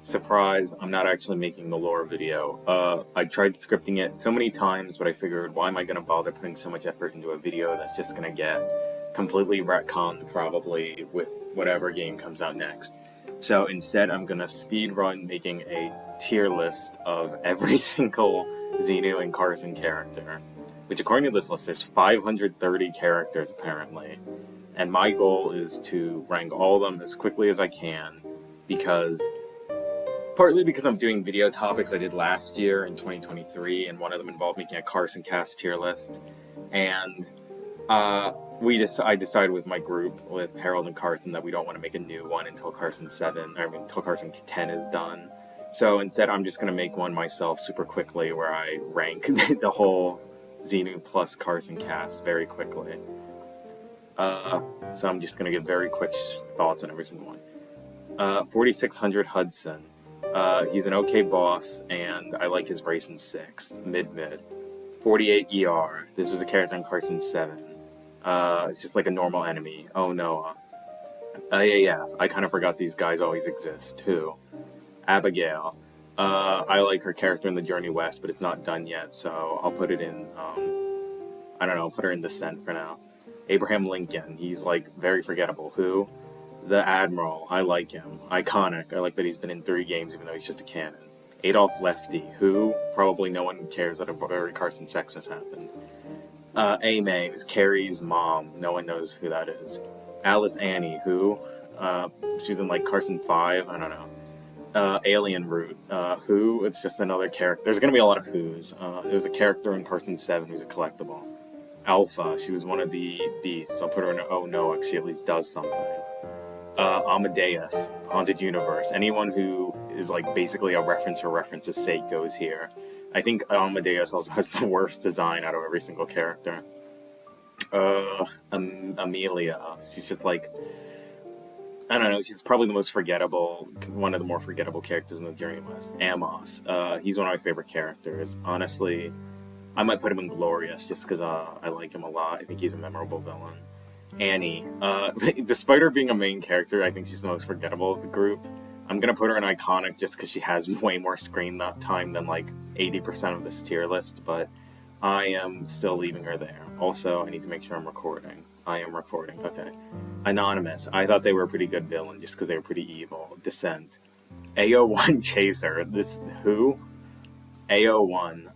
Surprise, I'm not actually making the lore video. I tried scripting it so many times, but I figured, why am I gonna bother putting so much effort into a video that's just gonna get completely retconned, probably, with whatever game comes out next. So instead, I'm gonna speedrun making a tier list of every single Xenu and Carson character. Which, according to this list, there's 530 characters, apparently. And my goal is to rank all of them as quickly as I can, partly because I'm doing video topics I did last year in 2023, and one of them involved making a Carson cast tier list. And I decided with my group, with Harold and Carson, that we don't want to make a new one until Carson 10 is done. So instead, I'm just going to make one myself super quickly, where I rank the whole Xenu plus Carson cast very quickly. So I'm just going to give very quick thoughts on every single one. 4600 Hudson. He's an okay boss, and I like his race in 6. Mid-mid. 48 ER. This was a character in Carson 7. It's just like a normal enemy. Oh, Noah. AAF. I kind of forgot these guys always exist, too. Abigail. I like her character in the Journey West, but it's not done yet, so I'll put it in, I don't know, put her in Descent for now. Abraham Lincoln. He's, like, very forgettable. Who? The Admiral. I like him. Iconic. I like that he's been in 3 games, even though he's just a cannon. Adolf Lefty. Who? Probably no one cares that a Carson sex has happened. May is Carrie's mom. No one knows who that is. Alice Annie. Who? She's in, like, Carson 5. I don't know. Alien Root. Who? It's just another character. There's gonna be a lot of who's. There was a character in Carson 7 who's a collectible. Alpha. She was one of the beasts. I'll put her in Oh No, because she at least does something. Amadeus. Haunted Universe. Anyone who is, like, basically a reference for reference's sake goes here. I think Amadeus also has the worst design out of every single character. Amelia. She's just, like, I don't know, she's probably the most forgettable, one of the more forgettable characters in the Journey West. Amos. He's one of my favorite characters. Honestly, I might put him in Glorious just because I like him a lot. I think he's a memorable villain. Annie. Despite her being a main character, I think she's the most forgettable of the group. I'm gonna put her in Iconic just because she has way more screen time than, like, 80% of this tier list, but I am still leaving her there. Also, I need to make sure I'm recording. I am recording, okay. Anonymous. I thought they were a pretty good villain just because they were pretty evil. Descent. AO1 Chaser. Who? AO1.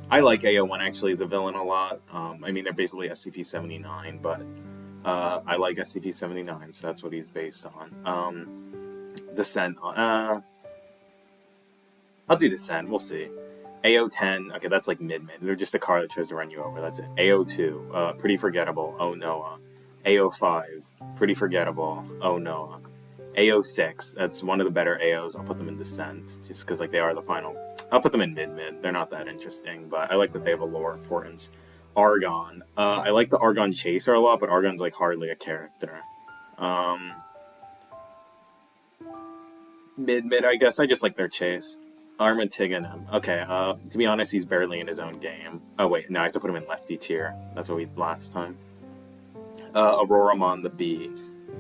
I like AO1 actually as a villain a lot. I mean, they're basically SCP-79, but I like SCP-79, so that's what he's based on. Descent. I'll do Descent, we'll see. AO10, okay, that's like mid-mid. They're just a car that tries to run you over, that's it. AO2, pretty forgettable. Oh, Noah. AO5, pretty forgettable. Oh, Noah. AO6, that's one of the better AOs. I'll put them in Descent, just because, like, they are the final. I'll put them in mid-mid. They're not that interesting, but I like that they have a lore importance. Argon. I like the Argon Chaser a lot, but Argon's, like, hardly a character. Mid-mid, I guess. I just like their chase. Armatiganum. Okay, to be honest, he's barely in his own game. Oh, wait, no, I have to put him in Lefty tier. That's what we did last time. Auroramon the Bee.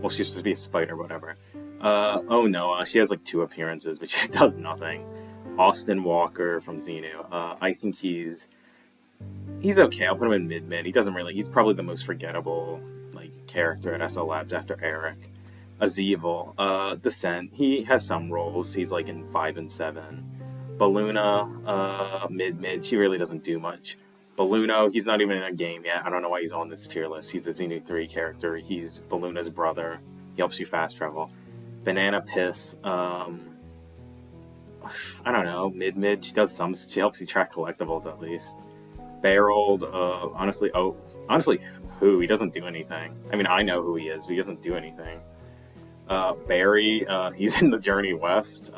Well, she's supposed to be a spider, whatever. Oh no, she has like 2 appearances, but she does nothing. Austin Walker from Xenu. I think he's okay. I'll put him in mid-mid. He's probably the most forgettable, like, character at SL Labs after Eric. Azeval. Descent. He has some roles. He's like in 5 and 7. Balluna. Mid-mid. She really doesn't do much. Balluno, he's not even in a game yet. I don't know why he's on this tier list. He's a Xenu 3 character. He's Balluna's brother. He helps you fast travel. Banana Piss, I don't know, mid-mid. She helps you track collectibles at least. Barreled, honestly, who? He doesn't do anything. I mean, I know who he is, but he doesn't do anything. Barry, he's in the Journey West.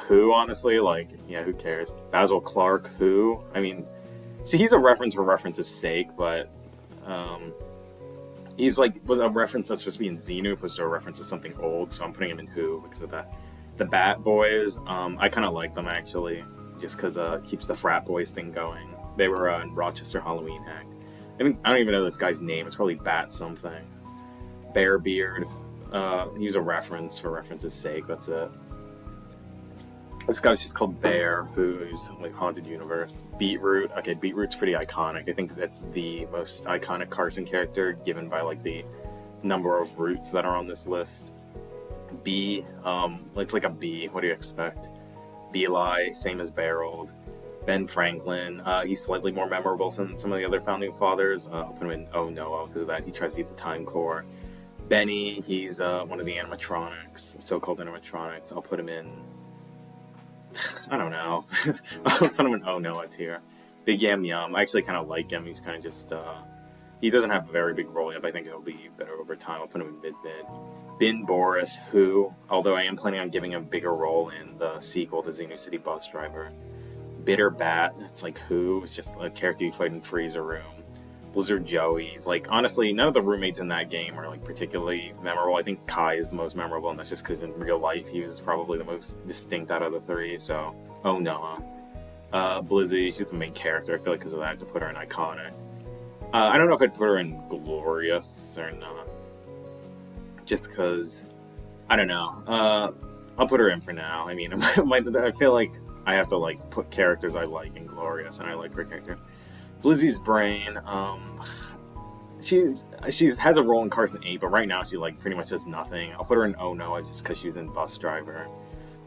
Who, honestly, like, yeah, who cares? Basil Clark, who? I mean, see, he's a reference for reference's sake, but, he's, like, was a reference that's supposed to be in Xenu, opposed to a reference to something old, so I'm putting him in Who because of that. The Bat Boys, I kind of like them, actually, just because it keeps the frat boys thing going. They were in Rochester Halloween Hack. I don't even know this guy's name. It's probably Bat something. Bearbeard. Use a reference for reference's sake, that's it. This guy's just called Bear, who's like Haunted Universe. Beetroot. Okay, Beetroot's pretty iconic. I think that's the most iconic Carson character, given by like the number of roots that are on this list. Bee, it's like a bee. What do you expect? Beli, same as Barold. Ben Franklin, he's slightly more memorable than some of the other founding fathers. I'll put him in Oh Noah because of that. He tries to eat the time core. Benny, he's one of the animatronics, so-called animatronics. I'll put him in, I don't know. I'll put him in Oh Noah tier. Big Yam Yum, I actually kind of like him. He's kind of just, he doesn't have a very big role yet, but I think he'll be better over time. I'll put him in mid-mid. Bin Boris, who, although I am planning on giving him a bigger role in the sequel to Xenu City Bus Driver. Bitter Bat, it's like who? It's just a character you fight in Freezer Room. Blizzard Joey's, like, honestly, none of the roommates in that game are, like, particularly memorable. I think Kai is the most memorable, and that's just because in real life he was probably the most distinct out of the three, so, Oh Noah. Blizzy, she's the main character, I feel like because of that I have to put her in iconic. I don't know if I'd put her in glorious or not. Just because, I don't know. I'll put her in for now. I mean, I feel like I have to like put characters I like in glorious, and I like her character. Blizzy's brain. She has a role in Carson 8, but right now she like pretty much does nothing. I'll put her in Oh Noah just because she's in Bus Driver.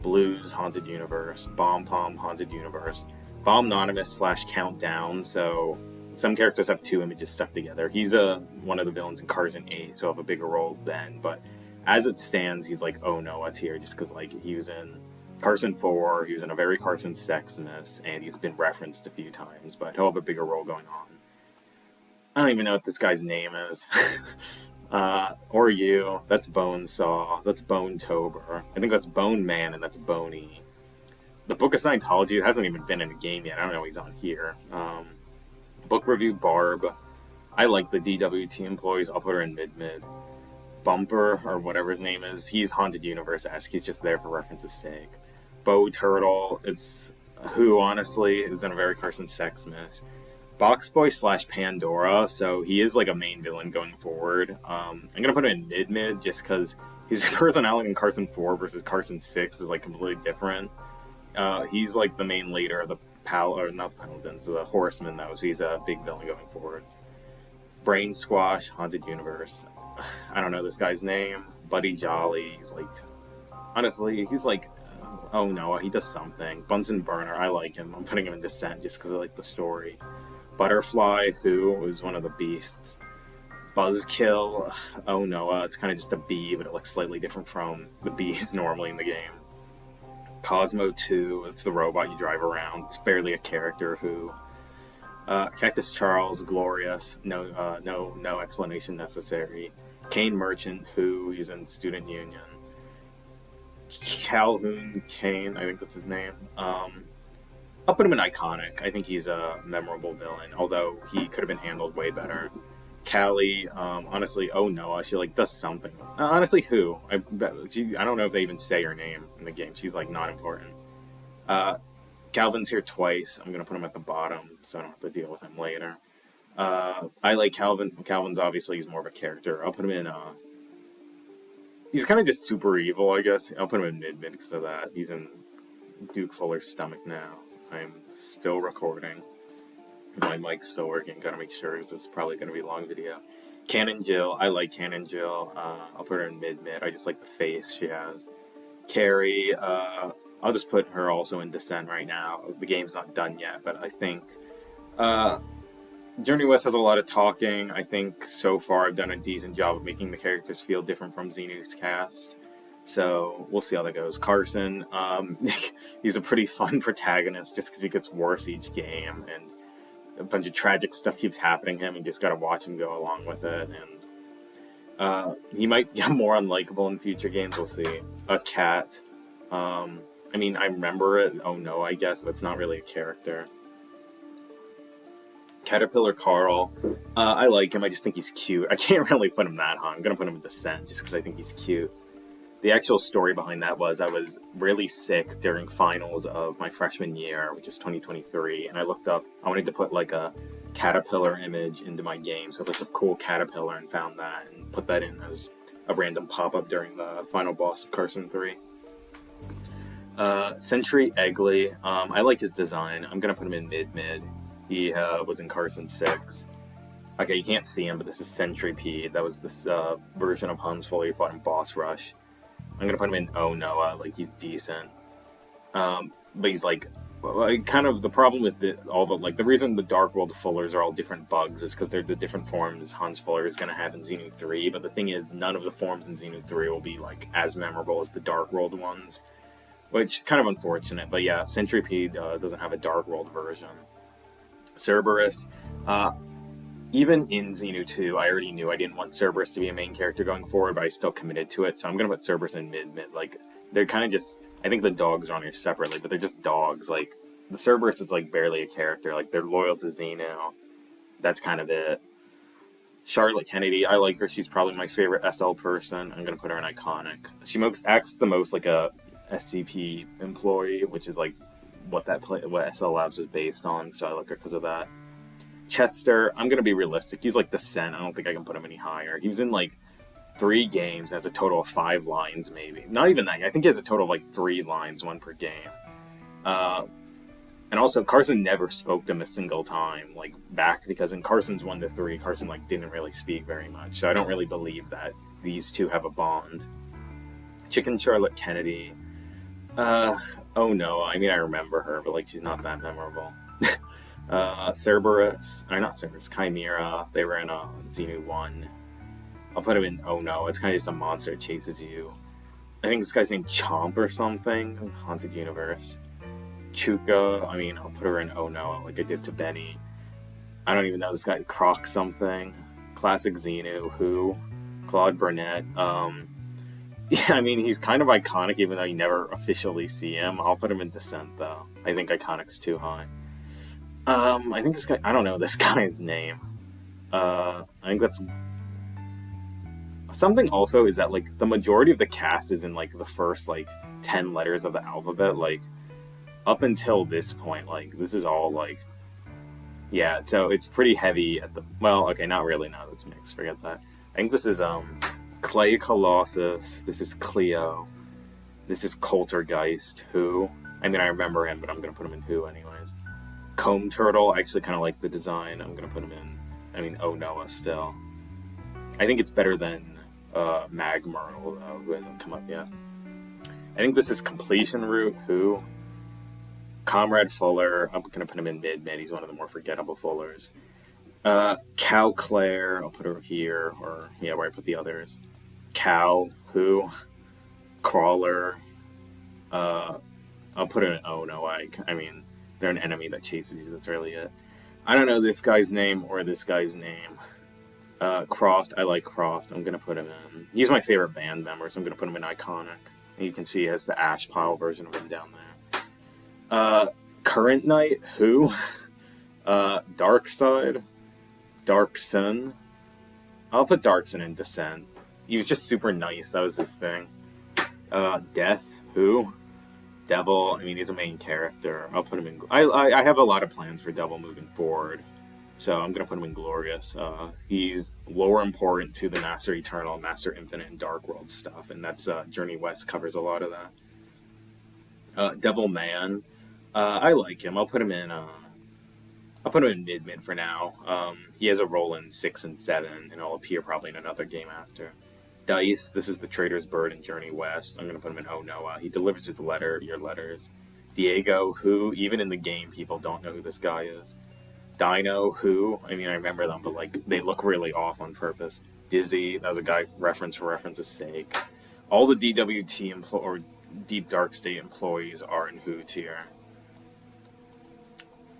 Blues, Haunted Universe. Bomb Pom, Haunted Universe. Bomb Anonymous / Countdown. So some characters have two images stuck together. He's one of the villains in Carson 8, so he'll have a bigger role then. But as it stands, he's like Oh Noah tier just because like he was in Carson 4, he was in a very Carson Sexmas, and he's been referenced a few times, but he'll have a bigger role going on. I don't even know what this guy's name is. Or you. That's Bonesaw. That's Bone Tober. I think that's Bone Man, and that's Boney. The Book of Scientology, it hasn't even been in a game yet. I don't know he's on here. Book Review Barb. I like the DWT employees. I'll put her in mid-mid. Bumper, or whatever his name is, he's Haunted Universe-esque. He's just there for reference's sake. Bo Turtle, it's who, honestly, it was in a very Carson Sexmas. Boxboy / Pandora, so he is like a main villain going forward. I'm gonna put him in mid-mid just because his personality in Carson 4 versus Carson 6 is like completely different. He's like the main leader of the not the Paladins, the Horsemen though, so he's a big villain going forward. Brain Squash, Haunted Universe. I don't know this guy's name. Buddy Jolly, he's like, honestly, he's like, Oh Noah, he does something. Bunsen Burner, I like him. I'm putting him in Descent just because I like the story. Butterfly, who was one of the beasts. Buzzkill, Oh Noah, it's kind of just a bee, but it looks slightly different from the bees normally in the game. Cosmo 2, it's the robot you drive around. It's barely a character who. Cactus Charles, Glorious, no explanation necessary. Kane Merchant, who he's in Student Union. Calhoun Kane, I think that's his name. I'll put him in iconic. I think he's a memorable villain, although he could have been handled way better. Callie, honestly, Oh Noah, she like does something. Honestly, who? I don't know if they even say her name in the game. She's like not important. Calvin's here twice. I'm gonna put him at the bottom, so I don't have to deal with him later. I like Calvin. Calvin's obviously he's more of a character. I'll put him in. He's kind of just super evil, I guess. I'll put him in mid because of that. He's in Duke Fuller's stomach now. I'm still recording. My mic's still working. Gotta make sure because it's probably gonna be a long video. Canon Jill. I like Canon Jill. I'll put her in mid. I just like the face she has. Carrie, I'll just put her also in Descent right now. The game's not done yet, but I think Journey West has a lot of talking. I think so far I've done a decent job of making the characters feel different from Xenu's cast. So we'll see how that goes. Carson, he's a pretty fun protagonist just because he gets worse each game, and a bunch of tragic stuff keeps happening to him. You just gotta watch him go along with it, and he might get more unlikable in future games. We'll see. A cat. I mean, I remember it. Oh no, I guess, but it's not really a character. Caterpillar Carl. I like him. I just think he's cute. I can't really put him that high. I'm gonna put him in Descent just because I think he's cute. The actual story behind that was I was really sick during finals of my freshman year, which is 2023, and I looked up. I wanted to put like a caterpillar image into my game, so I looked up cool caterpillar and found that and put that in as a random pop-up during the final boss of Carson 3. Sentry Eggley, I like his design. I'm gonna put him in mid-mid. He was in Carson 6. Okay, you can't see him, but this is Centipede. That was this version of Hans Fuller you fought in Boss Rush. I'm gonna put him in Oh Noah, like he's decent. But he's like kind of the problem with the reason the Dark World Fullers are all different bugs is because they're the different forms Hans Fuller is gonna have in Xenu 3. But the thing is, none of the forms in Xenu 3 will be like as memorable as the Dark World ones, which kind of unfortunate. But yeah, Centipede doesn't have a Dark World version. Cerberus, even in Xenu 2, I already knew I didn't want Cerberus to be a main character going forward, but I still committed to it, so I'm gonna put Cerberus in mid-mid. Like, they're kind of just, I think the dogs are on here separately, but they're just dogs. Like, the Cerberus is like barely a character. Like, they're loyal to Xenu. That's kind of it. Charlotte Kennedy, I like her. She's probably my favorite SL person. I'm gonna put her in iconic. She acts the most like a SCP employee, which is like what SL Labs is based on, so I like her because of that. Chester, I'm gonna be realistic. He's like the Sen. I don't think I can put him any higher. He was in like 3 games, has a total of 5 lines, maybe. Not even that. I think he has a total of like 3 lines, 1 per game. And also, Carson never spoke to him a single time, like back, because in Carson's 1 to 3, Carson like didn't really speak very much. So I don't really believe that these two have a bond. Chicken Charlotte Kennedy. Oh no. I mean, I remember her, but like she's not that memorable. Cerberus, not Cerberus, Chimera, they were in Xenu 1. I'll put him in Oh No, it's kind of just a monster that chases you. I think this guy's named Chomp or something, Haunted Universe. Chuka, I mean, I'll put her in Oh No, like I did to Benny. I don't even know this guy, Croc something. Classic Xenu, Who? Claude Burnett, yeah, I mean, he's kind of iconic even though you never officially see him. I'll put him in Descent though. I think iconic's too high. I think this guy, I don't know this guy's name. I think that's... Something also is that, like, the majority of the cast is in, like, the first, like, 10 letters of the alphabet. Like, up until this point, like, this is all, like... Yeah, so it's pretty heavy at the... Well, okay, not really, no, that's mixed, forget that. I think this is, Clay Colossus, this is Cleo, this is Coultergeist, Who? I mean, I remember him, but I'm gonna put him in Who anyways. Comb Turtle, I actually kind of like the design. I'm going to put him in, I mean, Oh Noah still. I think it's better than Mag Myrtle, though, who hasn't come up yet. I think this is Completion Route, Who? Comrade Fuller, I'm going to put him in mid-mid. He's one of the more forgettable Fullers. Cow Claire, I'll put her here, or, yeah, where I put the others. Cow, Who? Crawler, I'll put her in Oh Noah. I mean... They're an enemy that chases you, that's really it. I don't know this guy's name or this guy's name. Croft, I like Croft. I'm going to put him in. He's my favorite band member, so I'm going to put him in Iconic. And you can see he has the ash pile version of him down there. Current Knight, Who? Dark Side, Dark Sun. I'll put Dark Sun in Descent. He was just super nice, that was his thing. Death, Who? Devil, I mean, he's a main character. I'll put him in... I have a lot of plans for Devil moving forward, so I'm going to put him in Glorious. He's lore important to the Master Eternal, Master Infinite, and Dark World stuff, and that's Journey West covers a lot of that. Devil Man, I like him. I'll put him in mid-mid for now. He has a role in 6 and 7, and I'll appear probably in another game after. Dice, this is the Trader's Bird in Journey West. I'm going to put him in Oh Noah. He delivers your letters. Diego, Who? Even in the game, people don't know who this guy is. Dino, Who? I mean, I remember them, but, like, they look really off on purpose. Dizzy, that was a guy reference for reference's sake. All the DWT or Deep Dark State employees are in Who tier.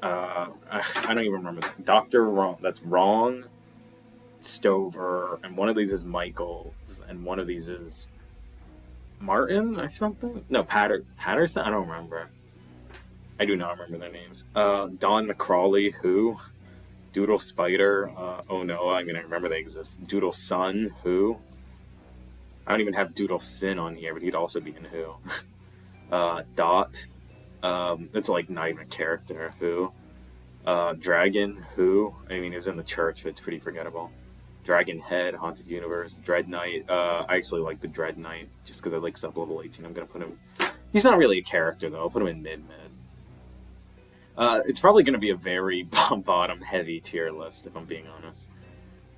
I don't even remember that. Dr. Wrong, that's Wrong. Stover, and one of these is Michaels, and one of these is Martin or something? No, Patterson? I don't remember. I do not remember their names. Don McCrawley, Who? Doodle Spider, Oh Noah, I mean, I remember they exist. Doodle Sun, Who? I don't even have Doodle Sin on here, but he'd also be in Who. Dot, it's like not even a character, Who? Dragon, Who? I mean, he was in the church, but it's pretty forgettable. Dragon Head, Haunted Universe, Dread Knight. I actually like the Dread Knight, just because I like sub-level 18. I'm going to put him... He's not really a character, though. I'll put him in mid-mid. It's probably going to be a very bottom-heavy tier list, if I'm being honest.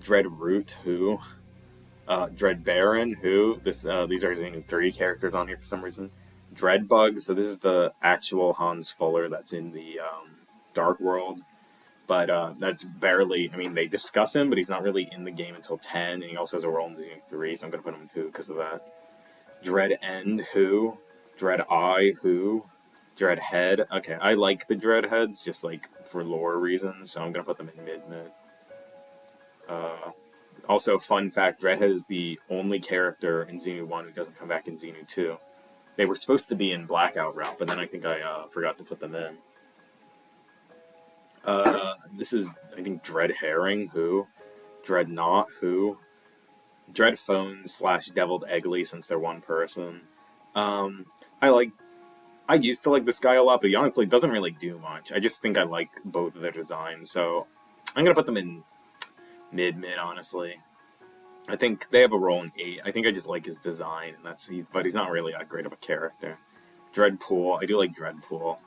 Dread Root, who? Dread Baron, who? These are Xenu 3 characters on here for some reason. Dreadbug, so this is the actual Hans Fuller that's in the Dark World. But that's barely, I mean, they discuss him, but he's not really in the game until 10, and he also has a role in Xenu 3, so I'm going to put him in who because of that. Dread End, who? Dread Eye, who? Dread Head. Okay, I like the Dread Heads, just like for lore reasons, so I'm going to put them in mid-mid. Also, fun fact, Dreadhead is the only character in Xenu 1 who doesn't come back in Xenu 2. They were supposed to be in Blackout route, but then I think I forgot to put them in. This is, I think, Dread Herring, who? Dreadnought, who? Dread Phone / Deviled Eggly, since they're one person. I used to like this guy a lot, but he honestly doesn't really do much. I just think I like both of their designs, so I'm gonna put them in mid-mid, honestly. I think they have a role in 8. I think I just like his design, and but he's not really that great of a character. Dreadpool, I do like Dreadpool.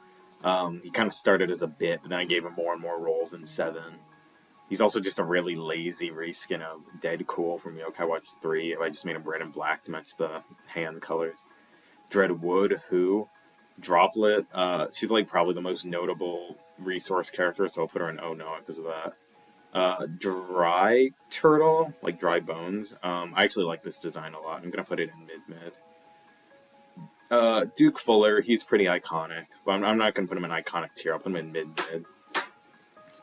He kind of started as a bit, but then I gave him more and more roles in 7. He's also just a really lazy reskin of Deadpool from Yokai Watch 3. I just made him red and black to match the hand colors. Dreadwood, who? Droplet, she's like probably the most notable resource character, so I'll put her in Oh No because of that. Dry Turtle, like Dry Bones. I actually like this design a lot. I'm going to put it in mid-mid. Duke Fuller, he's pretty iconic, but I'm not going to put him in iconic tier. I'll put him in mid-mid.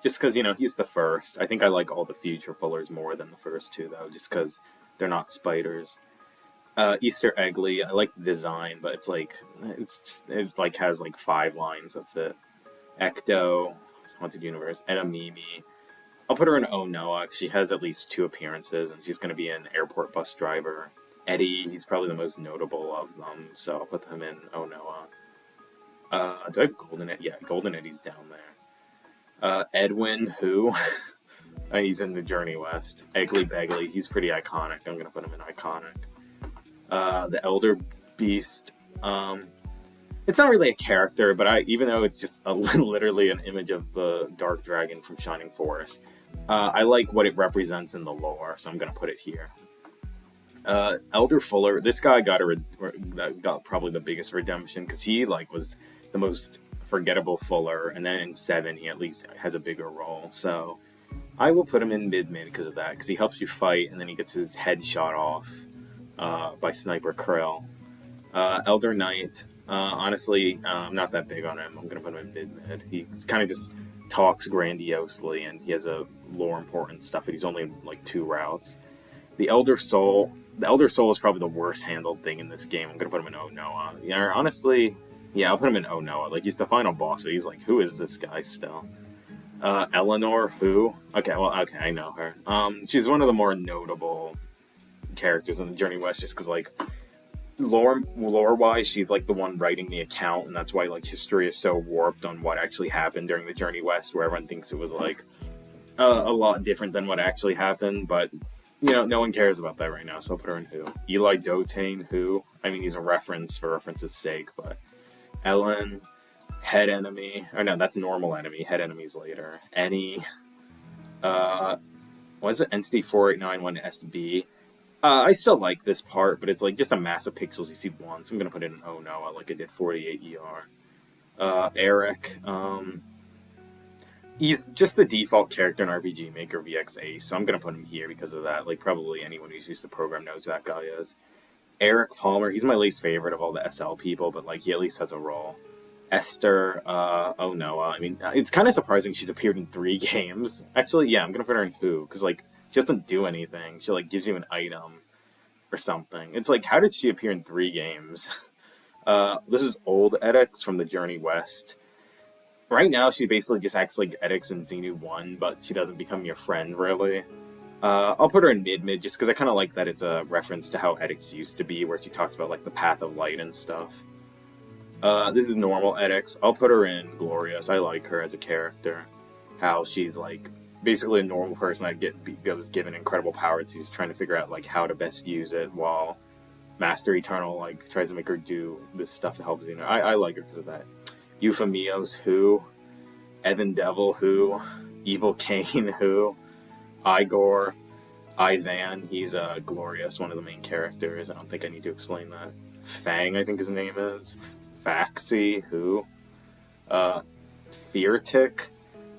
Just because, you know, he's the first. I think I like all the future Fullers more than the first two, though, just because they're not spiders. Easter Eggly, I like the design, but it's like, it has like 5 lines, that's it. Ecto, Haunted Universe, Edamimi. I'll put her in Oh Noah, she has at least 2 appearances, and she's going to be an airport bus driver. Eddie, he's probably the most notable of them, so I'll put him in Oh Noah. Do I have Golden Eddie? Yeah, Golden Eddie's down there. Edwin, who? He's in the Journey West. Eggly Beggly, he's pretty iconic. I'm going to put him in iconic. The Elder Beast, it's not really a character, but even though it's just literally an image of the Dark Dragon from Shining Forest, I like what it represents in the lore, so I'm going to put it here. Elder Fuller, this guy got probably the biggest redemption, because he was the most forgettable Fuller, and then in 7 he at least has a bigger role, so I will put him in mid-mid because of that, because he helps you fight, and then he gets his head shot off by Sniper Krill. Elder Knight, honestly, I'm not that big on him. I'm going to put him in mid-mid. He kind of just talks grandiosely, and he has a lore important stuff, and he's only in 2 routes. The Elder Soul is probably the worst handled thing in this game. I'm going to put him in Oh Noah. Yeah, honestly, yeah, I'll put him in Oh Noah. He's the final boss, but he's who is this guy still? Eleanor, who? Okay, I know her. She's one of the more notable characters in the Journey West, just because, lore-wise, she's, the one writing the account, and that's why, history is so warped on what actually happened during the Journey West, where everyone thinks it was, a lot different than what actually happened, but, no one cares about that right now, so I'll put her in who. Eli Dotane, who? I mean, he's a reference for reference's sake, but... Ellen, Head Enemy, or no, that's Normal Enemy, Head Enemy's later. Any, what is it, Entity 4891 SB? I still like this part, but it's just a mass of pixels you see once. I'm going to put it in Oh Noah like I did 48 ER. Eric, he's just the default character in RPG Maker VX Ace, so I'm going to put him here because of that. Probably anyone who's used the program knows that guy is. Eric Palmer, he's my least favorite of all the SL people, but he at least has a role. Esther, Oh Noah, I mean, it's kind of surprising she's appeared in 3 games. Actually, yeah, I'm going to put her in who, because she doesn't do anything. She, gives you an item or something. It's how did she appear in 3 games? This is old Edix from the Journey West. Right now, she basically just acts like Edix in Xenu 1, but she doesn't become your friend, really. I'll put her in mid-mid, just because I kind of like that it's a reference to how Edix used to be, where she talks about, the path of light and stuff. This is normal Edix. I'll put her in Glorious. I like her as a character. How she's, basically a normal person that goes given incredible powers. He's trying to figure out like how to best use it, while Master Eternal like tries to make her do this stuff to help Xenu. I like her because of that. Euphemios, who? Evan Devil, who? Evil Kane, who? Igor, Ivan, he's Glorious, one of the main characters. I don't think I need to explain that. Fang, I think his name is. Faxi, who? Theurtic.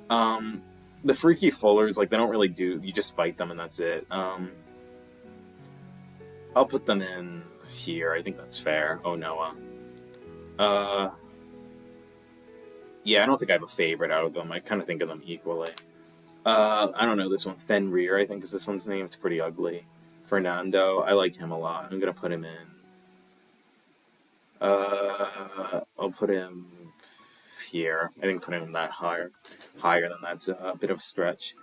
The Freaky Fullers, like, they don't really do... You just fight them and that's it. I'll put them in here. I think that's fair. Oh, Noah. Yeah, I don't think I have a favorite out of them. I kind of think of them equally. I don't know this one. Fenrir, I think is this one's name. It's pretty ugly. Fernando, I like him a lot. I'm gonna put him in. I'll put him here. I think putting him that higher than that's a bit of a stretch.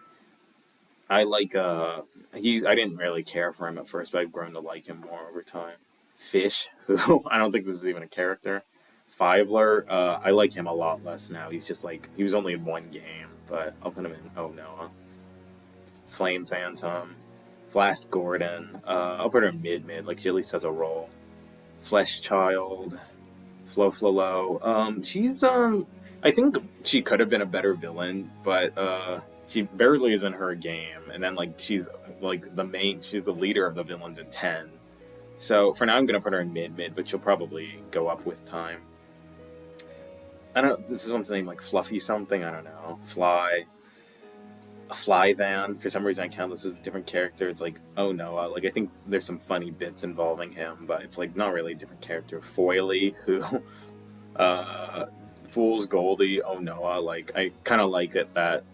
I like I didn't really care for him at first, but I've grown to like him more over time. Fish, who I don't think this is even a character. Fivler, I like him a lot less now. He's just like, he was only in one game, but I'll put him in. Oh, Noah. Flame Phantom. Flash Gordon. I'll put her in mid, like she at least has a role. Flesh Child. Flo Flolo. She's, I think she could have been a better villain, but, she barely is in her game, and then, like, she's, like, she's the leader of the villains in 10. So, for now, I'm gonna put her in mid, but she'll probably go up with time. This is one's name, like, Fluffy something, I don't know. A Fly Van, for some reason I count this as a different character. It's like, oh no, like, I think there's some funny bits involving him, but it's, like, not really a different character. Foily, who, Fool's Goldie, oh Noah, like, I kind of like it that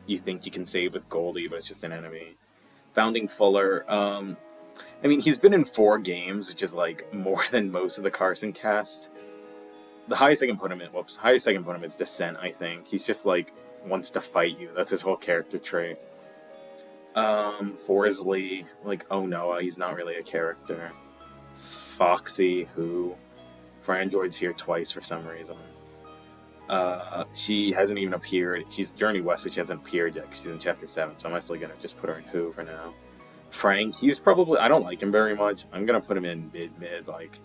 you think you can save with Goldie, but it's just an enemy. Founding Fuller, I mean, he's been in 4 games, which is, like, more than most of the Carson cast. The highest I can put him is Descent, I think. He's just, like, wants to fight you. That's his whole character trait. Forsley, like, oh no, he's not really a character. Foxy, who... Frandroid's here twice for some reason. She hasn't even appeared. She's Journey West, but she hasn't appeared yet because she's in Chapter 7, so I'm actually going to just put her in Who for now. Frank, he's probably... I don't like him very much. I'm going to put him in mid, like...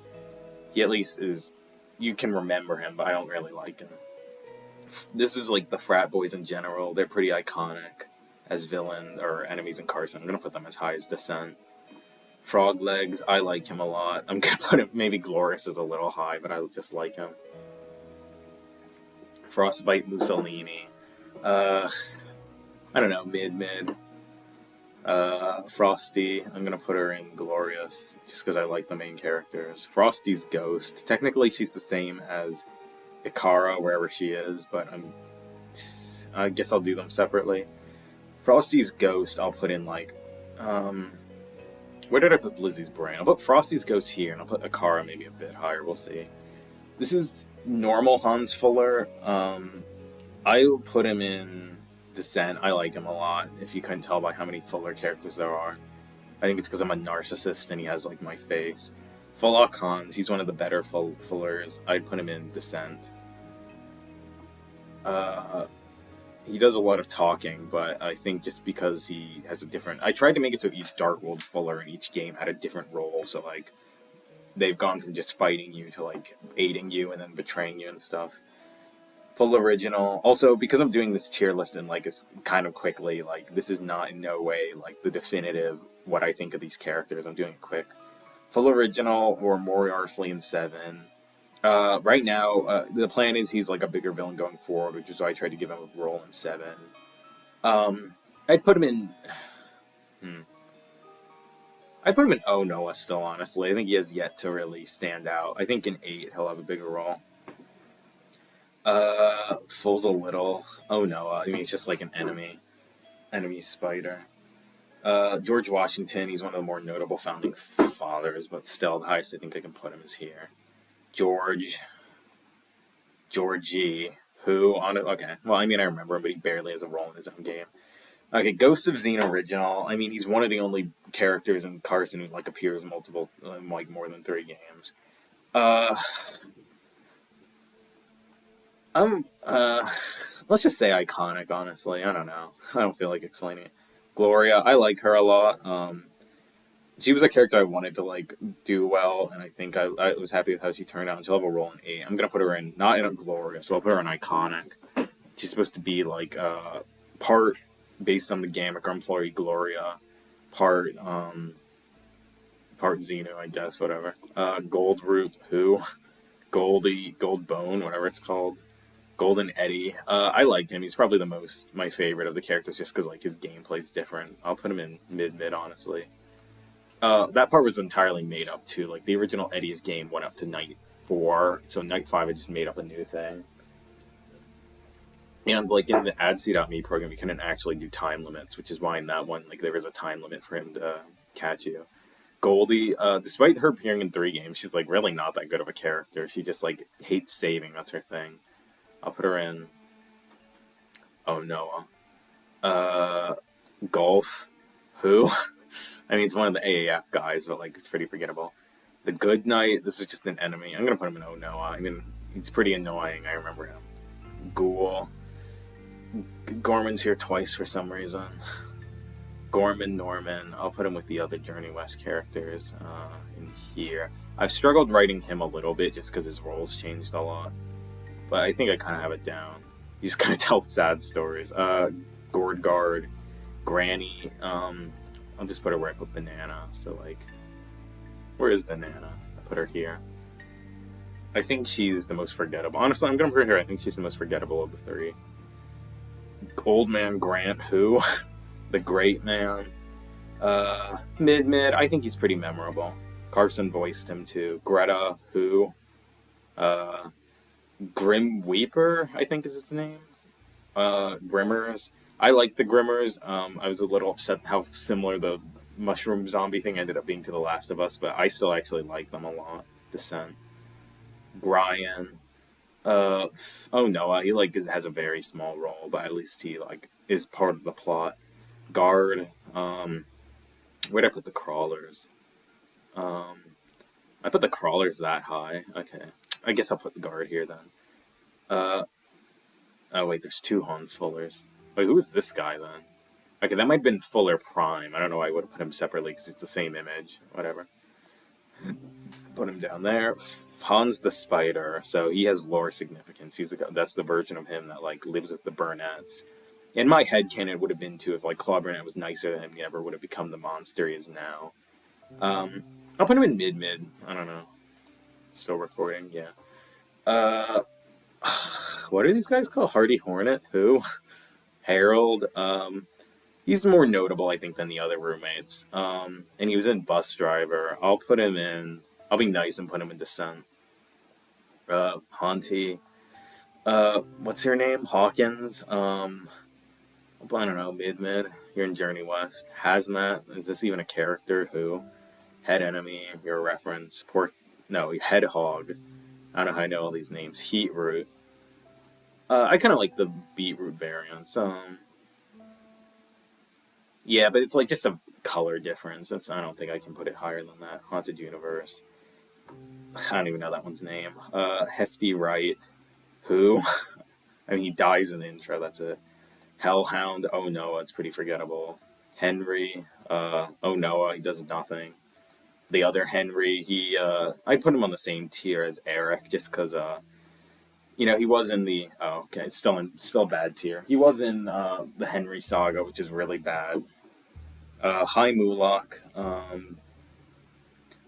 He at least is... You can remember him, but I don't really like him. This is like the frat boys in general. They're pretty iconic as villains or enemies in Carson. I'm going to put them as high as Descent. Frog Legs, I like him a lot. I'm going to put him... Maybe Glorious is a little high, but I just like him. Frostbite Mussolini. I don't know, mid. Frosty, I'm gonna put her in Glorious, just because I like the main characters. Frosty's Ghost. Technically, she's the same as Ikara, wherever she is, but I guess I'll do them separately. Frosty's Ghost, I'll put in, like, where did I put Blizzy's Brain? I'll put Frosty's Ghost here, and I'll put Ikara maybe a bit higher, we'll see. This is normal Hans Fuller. I'll put him in Descent. I like him a lot, if you couldn't tell by how many Fuller characters there are. I think it's because I'm a narcissist and he has, like, my face. Fullock Hans, he's one of the better Fullers. I'd put him in Descent. He does a lot of talking, but I think just because he has a different... I tried to make it so each Darkworld Fuller in each game had a different role, so, like, they've gone from just fighting you to, like, aiding you and then betraying you and stuff. Full original. Also, because I'm doing this tier list and, like, it's kind of quickly, like, this is not in no way, like, the definitive what I think of these characters. I'm doing it quick. Full original or Moriarty in 7. Right now, the plan is he's, like, a bigger villain going forward, which is why I tried to give him a role in 7. I'd put him in... I'd put him in Oh Noah still, honestly. I think he has yet to really stand out. I think in 8 he'll have a bigger role. Fool's a little... Oh Noah. I mean, he's just like an enemy. Enemy spider. George Washington, he's one of the more notable founding fathers, but still, the highest I think I can put him is here. Georgie, who... Okay, well, I mean, I remember him, but he barely has a role in his own game. Okay, Ghost of Xenu Original. I mean, he's one of the only characters in Carson who, like, appears multiple, like, more than 3 games. let's just say iconic, honestly. I don't know. I don't feel like explaining it. Gloria, I like her a lot. She was a character I wanted to like do well, and I think I was happy with how she turned out. And she'll have a role in 8. I'm gonna put her in not in a Gloria, so I'll put her in iconic. She's supposed to be like part based on the Gamma employee Gloria, part part Xenu, I guess, whatever. Gold Root, who Goldie, Gold Bone, whatever it's called. Golden Eddie. I liked him. He's probably my favorite of the characters, just because like his gameplay's different. I'll put him in mid, honestly. That part was entirely made up too. Like the original Eddie's game went up to night 4, so night 5 I just made up a new thing. And like in the ADC.me program, you couldn't actually do time limits, which is why in that one like there was a time limit for him to catch you. Goldie, despite her appearing in 3 games, she's like really not that good of a character. She just like hates saving. That's her thing. I'll put her in. Oh, Noah. Golf. Who? I mean, it's one of the AAF guys, but like it's pretty forgettable. The Good Knight. This is just an enemy. I'm gonna put him in Oh Noah. I mean, he's pretty annoying. I remember him. Ghoul. Gorman's here twice for some reason. Gorman, Norman. I'll put him with the other Journey West characters in here. I've struggled writing him a little bit just because his roles changed a lot. But I think I kind of have it down. He just kind of tells sad stories. Gourd Guard, Granny. I'll just put her where I put Banana. So, like, where is Banana? I put her here. I think she's the most forgettable. Honestly, I'm going to put her here. I think she's the most forgettable of the 3. Old Man Grant, who? The Great Man. Mid. I think he's pretty memorable. Carson voiced him too. Greta, who? Grim Weeper, I think is his name. Grimmers. I like the Grimmers. I was a little upset how similar the mushroom zombie thing ended up being to The Last of Us, but I still actually like them a lot. Descent. Brian. Oh Noah, he like has a very small role, but at least he like is part of the plot. Guard. Where'd I put the crawlers? I put the crawlers that high. Okay. I guess I'll put the guard here then. Oh wait, there's 2 Hans Fullers. Wait, who is this guy then? Okay, that might have been Fuller Prime. I don't know why I would have put him separately because it's the same image. Whatever. Put him down there. Hans the Spider. So he has lore significance. That's the version of him that like lives with the Burnett's. In my head canon, it would have been too if like Claude Burnett was nicer than him, he never would have become the monster he is now. I'll put him in mid. I don't know. Still recording, yeah. What are these guys called? Hardy Hornet? Who? Harold. He's more notable, I think, than the other roommates. And he was in Bus Driver. I'll put him in. I'll be nice and put him in Descent. Haunty. What's her name? Hawkins. I don't know. Mid. You're in Journey West. Hazmat. Is this even a character? Who? Head Enemy. Your reference. Head Hog. I don't know how I know all these names. Heat Root. I kind of like the Beetroot variants. Yeah, but it's like just a color difference. I don't think I can put it higher than that. Haunted Universe. I don't even know that one's name. Hefty Right. Who? I mean, he dies in the intro, that's it. Hellhound. Oh, Noah. It's pretty forgettable. Henry. Oh, Noah. He does nothing. The other Henry, I put him on the same tier as Eric just because, he was in the... Oh, okay. It's still a bad tier. He was in the Henry Saga, which is really bad. High Mulak.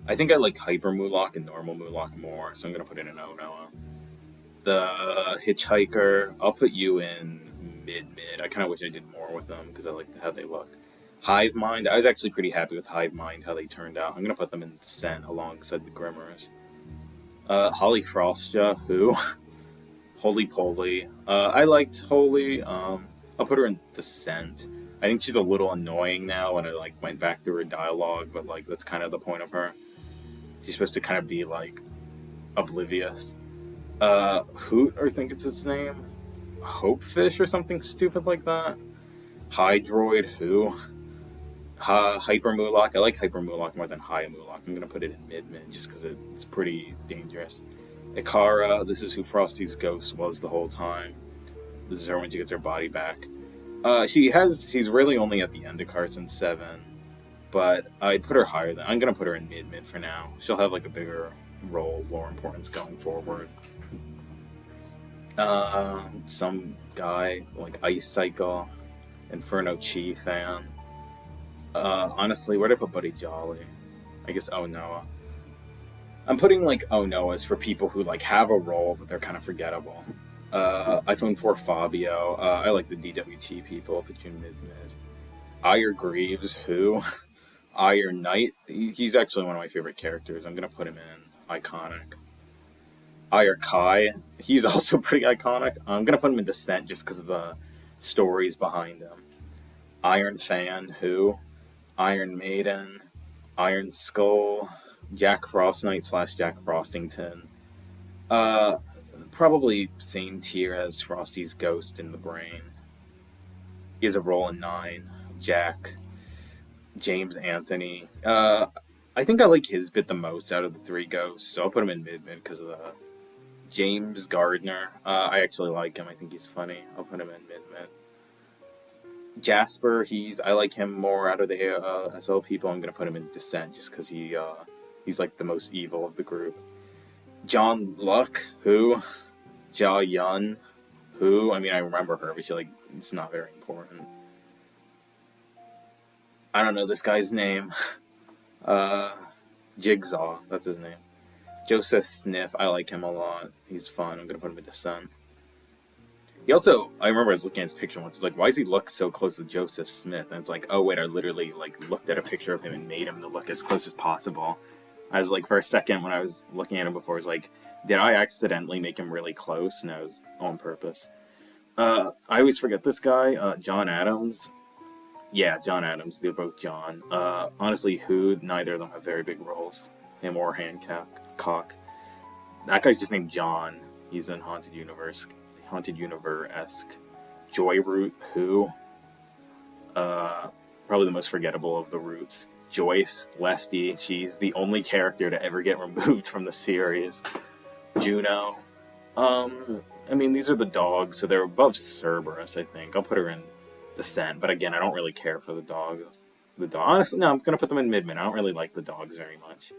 I think I like Hyper Mulak and Normal Mulak more, so I'm going to put it in Oh Noah. The Hitchhiker, I'll put you in mid. I kind of wish I did more with them because I like how they look. Hive Mind, I was actually pretty happy with Hive Mind, how they turned out. I'm going to put them in Descent alongside the Grimmers. Holly Frostja, who? Holy Poly. I liked Holy. I'll put her in Descent. I think she's a little annoying now when I went back through her dialogue, but that's kind of the point of her. She's supposed to kind of be oblivious. Hoot, I think it's its name. Hopefish or something stupid like that. Hydroid, who? Hyper Mulak. I like Hyper Mulak more than High Mulak. I'm gonna put it in mid just because it's pretty dangerous. Ikara, this is who Frosty's ghost was the whole time. This is her when she gets her body back. She's really only at the end of Carson 7, but I'd put her higher than. I'm gonna put her in mid for now. She'll have like a bigger role, more importance going forward. Some guy like Ice Cycle, Inferno Chi fan. Honestly, where'd I put Buddy Jolly? I guess Oh Noah. I'm putting like Oh Noahs for people who like have a role, but they're kind of forgettable. iPhone 4 Fabio. I like the DWT people. I'll put you in mid. Ire Greaves, who? Iron Knight. He's actually one of my favorite characters. I'm gonna put him in iconic. Ire Kai. He's also pretty iconic. I'm gonna put him in Descent just because of the stories behind him. Iron Fan, who? Iron Maiden. Iron Skull. Jack Frost Knight / Jack Frostington. Probably same tier as Frosty's Ghost in the Brain. He has a role in 9. Jack. James Anthony. I think I like his bit the most out of the 3 ghosts, so I'll put him in mid because of the James Gardner. I actually like him. I think he's funny. I'll put him in mid. Jasper. I like him more out of the SL people. I'm gonna put him in Descent just because he's like the most evil of the group. John Luck, who? Jia Yun, who? I mean, I remember her, but it's not very important. I don't know this guy's name. Jigsaw, that's his name. Joseph Sniff, I like him a lot. He's fun. I'm gonna put him in Descent. He also, I remember I was looking at his picture once. It's like, why does he look so close to Joseph Smith? And it's like, oh wait, I literally like looked at a picture of him and made him to look as close as possible. I was like, for a second when I was looking at him before, I was like, did I accidentally make him really close? No, it was on purpose. I always forget this guy, John Adams. Yeah, John Adams. They're both John. Honestly, neither of them have very big roles. Him or Hancock. That guy's just named John. He's in Haunted Universe-esque. Joyroot, who? Probably the most forgettable of the roots. Joyce, Lefty. She's the only character to ever get removed from the series. Juno. I mean, these are the dogs, so they're above Cerberus, I think. I'll put her in Descent, but again, I don't really care for the dogs. Honestly, no, I'm gonna put them in mid. I don't really like the dogs very much.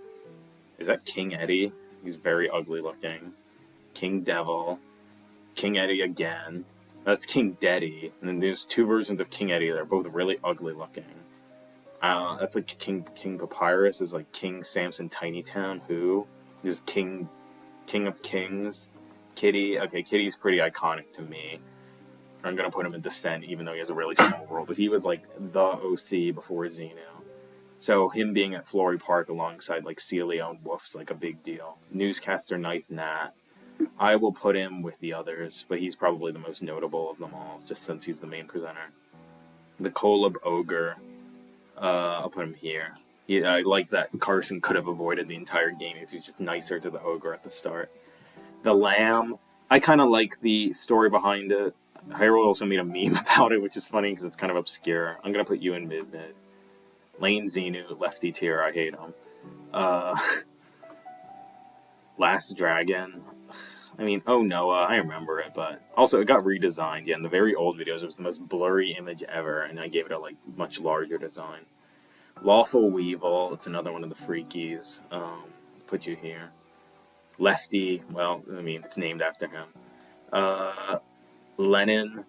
Is that King Eddie? He's very ugly looking. King Devil. King Eddie again. That's King Deddy. And then there's 2 versions of King Eddie that are both really ugly looking. That's like King Papyrus is like King Samson Tinytown, who is King of Kings. Kitty. Okay, Kitty's pretty iconic to me. I'm gonna put him in Descent, even though he has a really small role, but he was like the OC before Xenu. So him being at Flory Park alongside like Celia and Wolf's like a big deal. Newscaster Knife Nat. I will put him with the others, but he's probably the most notable of them all, just since he's the main presenter. The Kolob Ogre. I'll put him here. I like that Carson could have avoided the entire game if he was just nicer to the Ogre at the start. The Lamb. I kind of like the story behind it. Hyrule also made a meme about it, which is funny because it's kind of obscure. I'm gonna put you in mid. Lane Xenu, Lefty tier, I hate him. Last Dragon. I mean, Oh Noah, I remember it, but also it got redesigned. Yeah, in the very old videos, it was the most blurry image ever, and I gave it a like much larger design. Lawful Weevil, it's another one of the freakies. Put you here. Lefty, well, I mean, it's named after him. Lennon.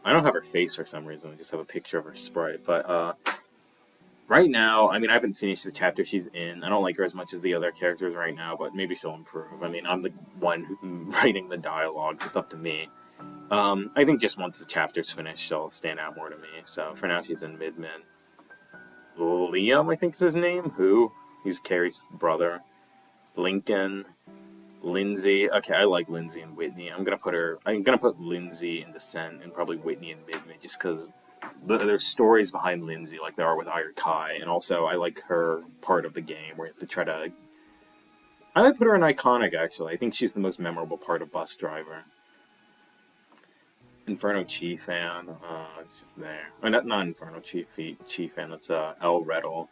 I don't have her face for some reason. I just have a picture of her sprite. But right now, I mean, I haven't finished the chapter she's in. I don't like her as much as the other characters right now, but maybe she'll improve. I mean, I'm the one writing the dialogue. So it's up to me. I think just once the chapter's finished, she'll stand out more to me. So for now, she's in mid. Liam, I think is his name. Who? He's Carrie's brother. Lincoln. Lindsay. Okay, I like Lindsay and Whitney. I'm gonna put Lindsay in Descent and probably Whitney in mid just because there's stories behind Lindsay like there are with Ire Kai, and also I like her part of the game where you have to try to. I might put her in iconic actually. I think she's the most memorable part of Bus Driver. Inferno Chi fan. It's just there. Oh, not Inferno Chi fan. That's El Reddle.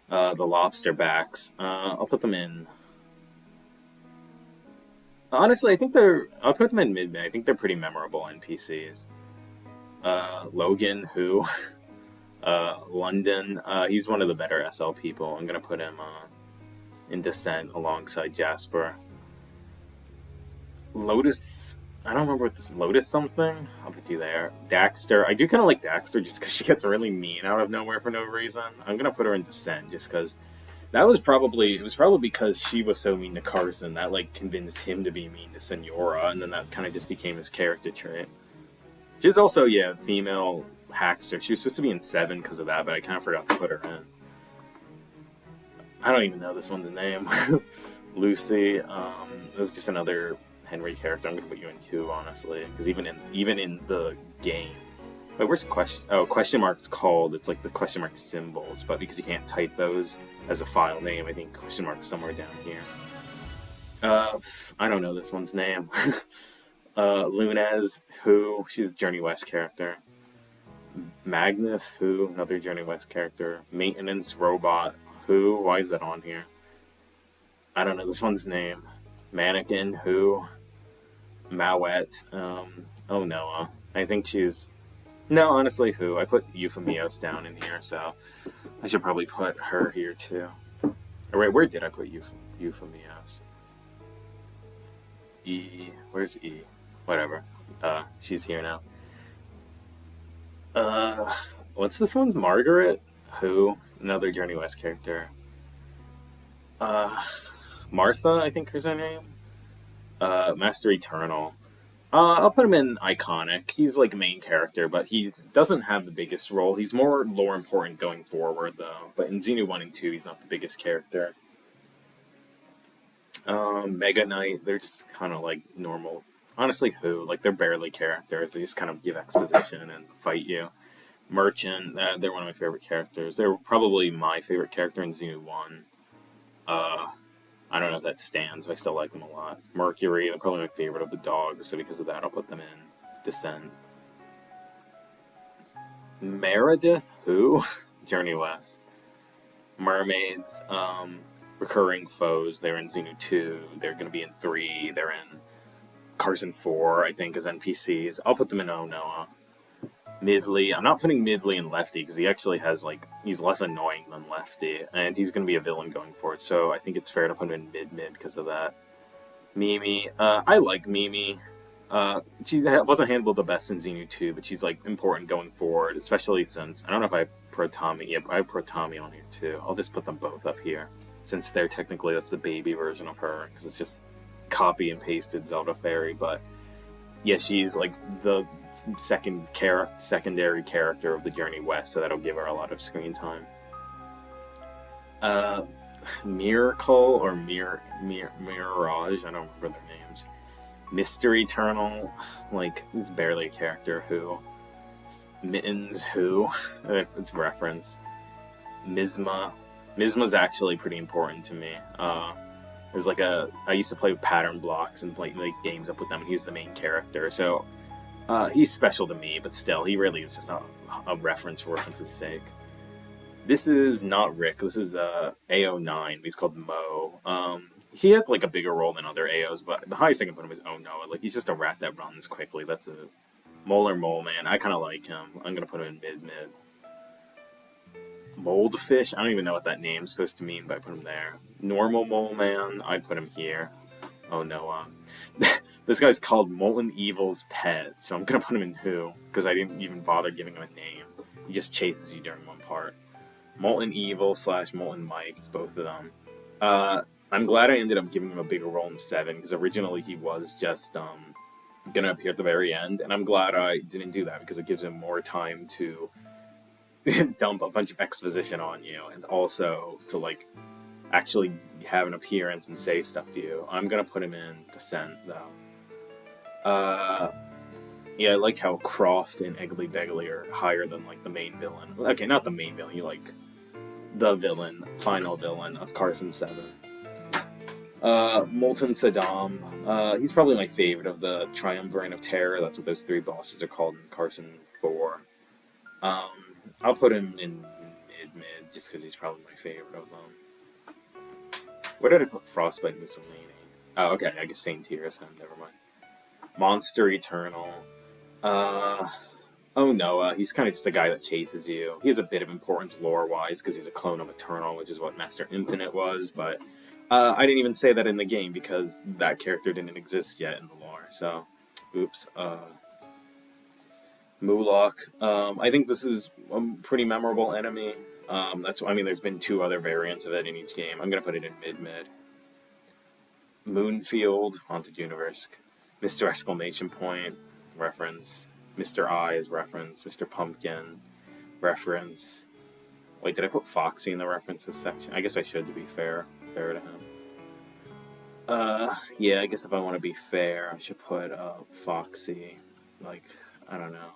The Lobster Backs. I'll put them in. Honestly, I think I'll put them in mid-mid. I think they're pretty memorable NPCs. Logan, who, London, he's one of the better SL people. I'm gonna put him in Descent alongside Jasper. Lotus, I don't remember what this Lotus something. I'll put you there. Daxter, I do kind of like Daxter just because she gets really mean out of nowhere for no reason. I'm gonna put her in Descent just because it was probably because she was so mean to Carson that like convinced him to be mean to Senora, and then that kind of just became his character trait. She's also female hackster. She was supposed to be in 7 because of that, but I kind of forgot to put her in. I don't even know this one's name. Lucy. It was just another Henry character. I'm gonna put you in Q, honestly, because even in the game. Wait, where's question? Oh, question mark's called. It's like the question mark symbols, but because you can't type those as a file name, I think question mark's somewhere down here. I don't know this one's name. Lunez, who? She's a Journey West character. Magnus, who? Another Journey West character. Maintenance Robot, who? Why is that on here? I don't know this one's name. Mannequin, who? Mawette, oh Noah. I think she's... No, honestly, who? I put Euphemios down in here, so I should probably put her here too. Alright, where did I put Euphemios? E... Where's E? Whatever. She's here now. What's this one's? Margaret? Who? Another Journey West character. Martha, I think is her name. Master Eternal. I'll put him in Iconic. He's like main character, but he doesn't have the biggest role. He's more lore important going forward, though. But in Xenu 1 and 2, he's not the biggest character. Mega Knight, they're just kind of like normal. Honestly, who? Like, they're barely characters. They just kind of give exposition and fight you. Merchant, they're one of my favorite characters. They're probably my favorite character in Xenu 1. I don't know if that stands, but I still like them a lot. Mercury, they're probably my favorite of the dogs, so because of that, I'll put them in Descent. Meredith, who? Journey West. Mermaids, recurring foes. They're in Xenu 2, they're going to be in 3, they're in Carson 4, I think, as NPCs. I'll put them in Oh Noah. Midley, I'm not putting Midley in Lefty because he actually has he's less annoying than Lefty, and he's going to be a villain going forward, so I think it's fair to put him in mid because of that. Mimi, I like Mimi. She wasn't handled the best in Xenu 2, but she's important going forward, especially since I don't know if I have Protami. Yep, I have Protami on here too. I'll just put them both up here since that's the baby version of her because it's just copy and pasted Zelda Fairy, but yeah, she's the secondary character of the Journey West, so that'll give her a lot of screen time. Miracle or Mirage, I don't remember their names. Mystery Eternal, it's barely a character. Who? Mittens, who? It's a reference. Misma's actually pretty important to me. There's I used to play with pattern blocks and play games up with them, and he's the main character, so he's special to me, but still, he really is just a reference for reference's sake. This is not Rick, this is AO9, he's called Mo. He had a bigger role than other AOs, but the highest I can put him is Oh Noah. He's just a rat that runs quickly, that's it. Mole Man, I kind of like him. I'm going to put him in mid-mid. Moldfish, I don't even know what that name's supposed to mean, but I put him there. Normal Mole Man, I'd put him here. Oh no, this guy's called Molten Evil's pet, so I'm gonna put him in Who, because I didn't even bother giving him a name. He just chases you during one part. Molten Evil / Molten Mike, it's both of them. I'm glad I ended up giving him a bigger role in 7, because originally he was just gonna appear at the very end, and I'm glad I didn't do that, because it gives him more time to dump a bunch of exposition on you, and also to actually have an appearance and say stuff to you. I'm gonna put him in Descent, though. Yeah, I like how Croft and Eggly Beggly are higher than the main villain. Okay, not the main villain, the villain, final villain of Carson 7. Molten Saddam, he's probably my favorite of the Triumvirate of Terror. That's what those 3 bosses are called in Carson 4. I'll put him in mid just because he's probably my favorite of them. Where did I put Frostbite Mussolini? Oh, okay, I guess same tier as him, never mind. Monster Eternal. Uh, oh Noah, he's kind of just a guy that chases you. He has a bit of importance lore-wise, because he's a clone of Eternal, which is what Master Infinite was, but I didn't even say that in the game, because that character didn't exist yet in the lore, so... Oops. Mulok. I think this is a pretty memorable enemy. I mean, there's been 2 other variants of it in each game. I'm gonna put it in mid-mid. Moonfield, Haunted Universe. Mr. Exclamation Point, reference. Mr. Eyes, reference. Mr. Pumpkin, reference. Wait, did I put Foxy in the references section? I guess I should, to be fair to him. Yeah, I guess if I want to be fair, I should put, Foxy, like, I don't know,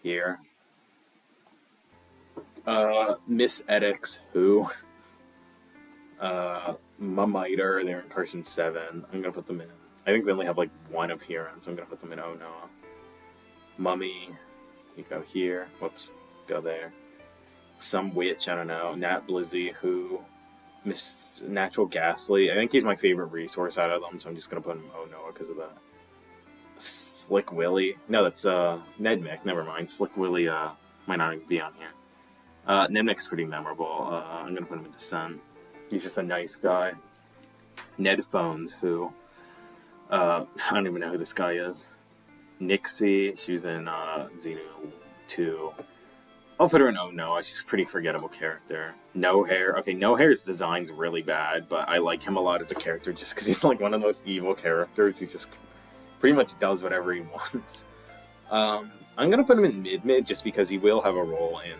here. Miss Edix, who? Mamiter, they're in Carson 7. I'm gonna put them in. I think they only have like 1 appearance. I'm gonna put them in Oh No. Mummy, you go here. Whoops, go there. Some witch, I don't know. Nat Blizzy, who? Miss Natural Ghastly. I think he's my favorite resource out of them, so I'm just gonna put him Oh No because of that. Slick Willy. No, that's Nedmick, never mind. Slick Willy might not even be on here. Nemnick's pretty memorable. I'm gonna put him in Descent. He's just a nice guy. Ned Phones, who... I don't even know who this guy is. Nixie, she was in Xenu 2. I'll put her in Oh No, she's a pretty forgettable character. No Hair. Okay, No Hair's design's really bad, but I like him a lot as a character just because he's like one of the most evil characters. He just pretty much does whatever he wants. I'm gonna put him in mid-mid just because he will have a role in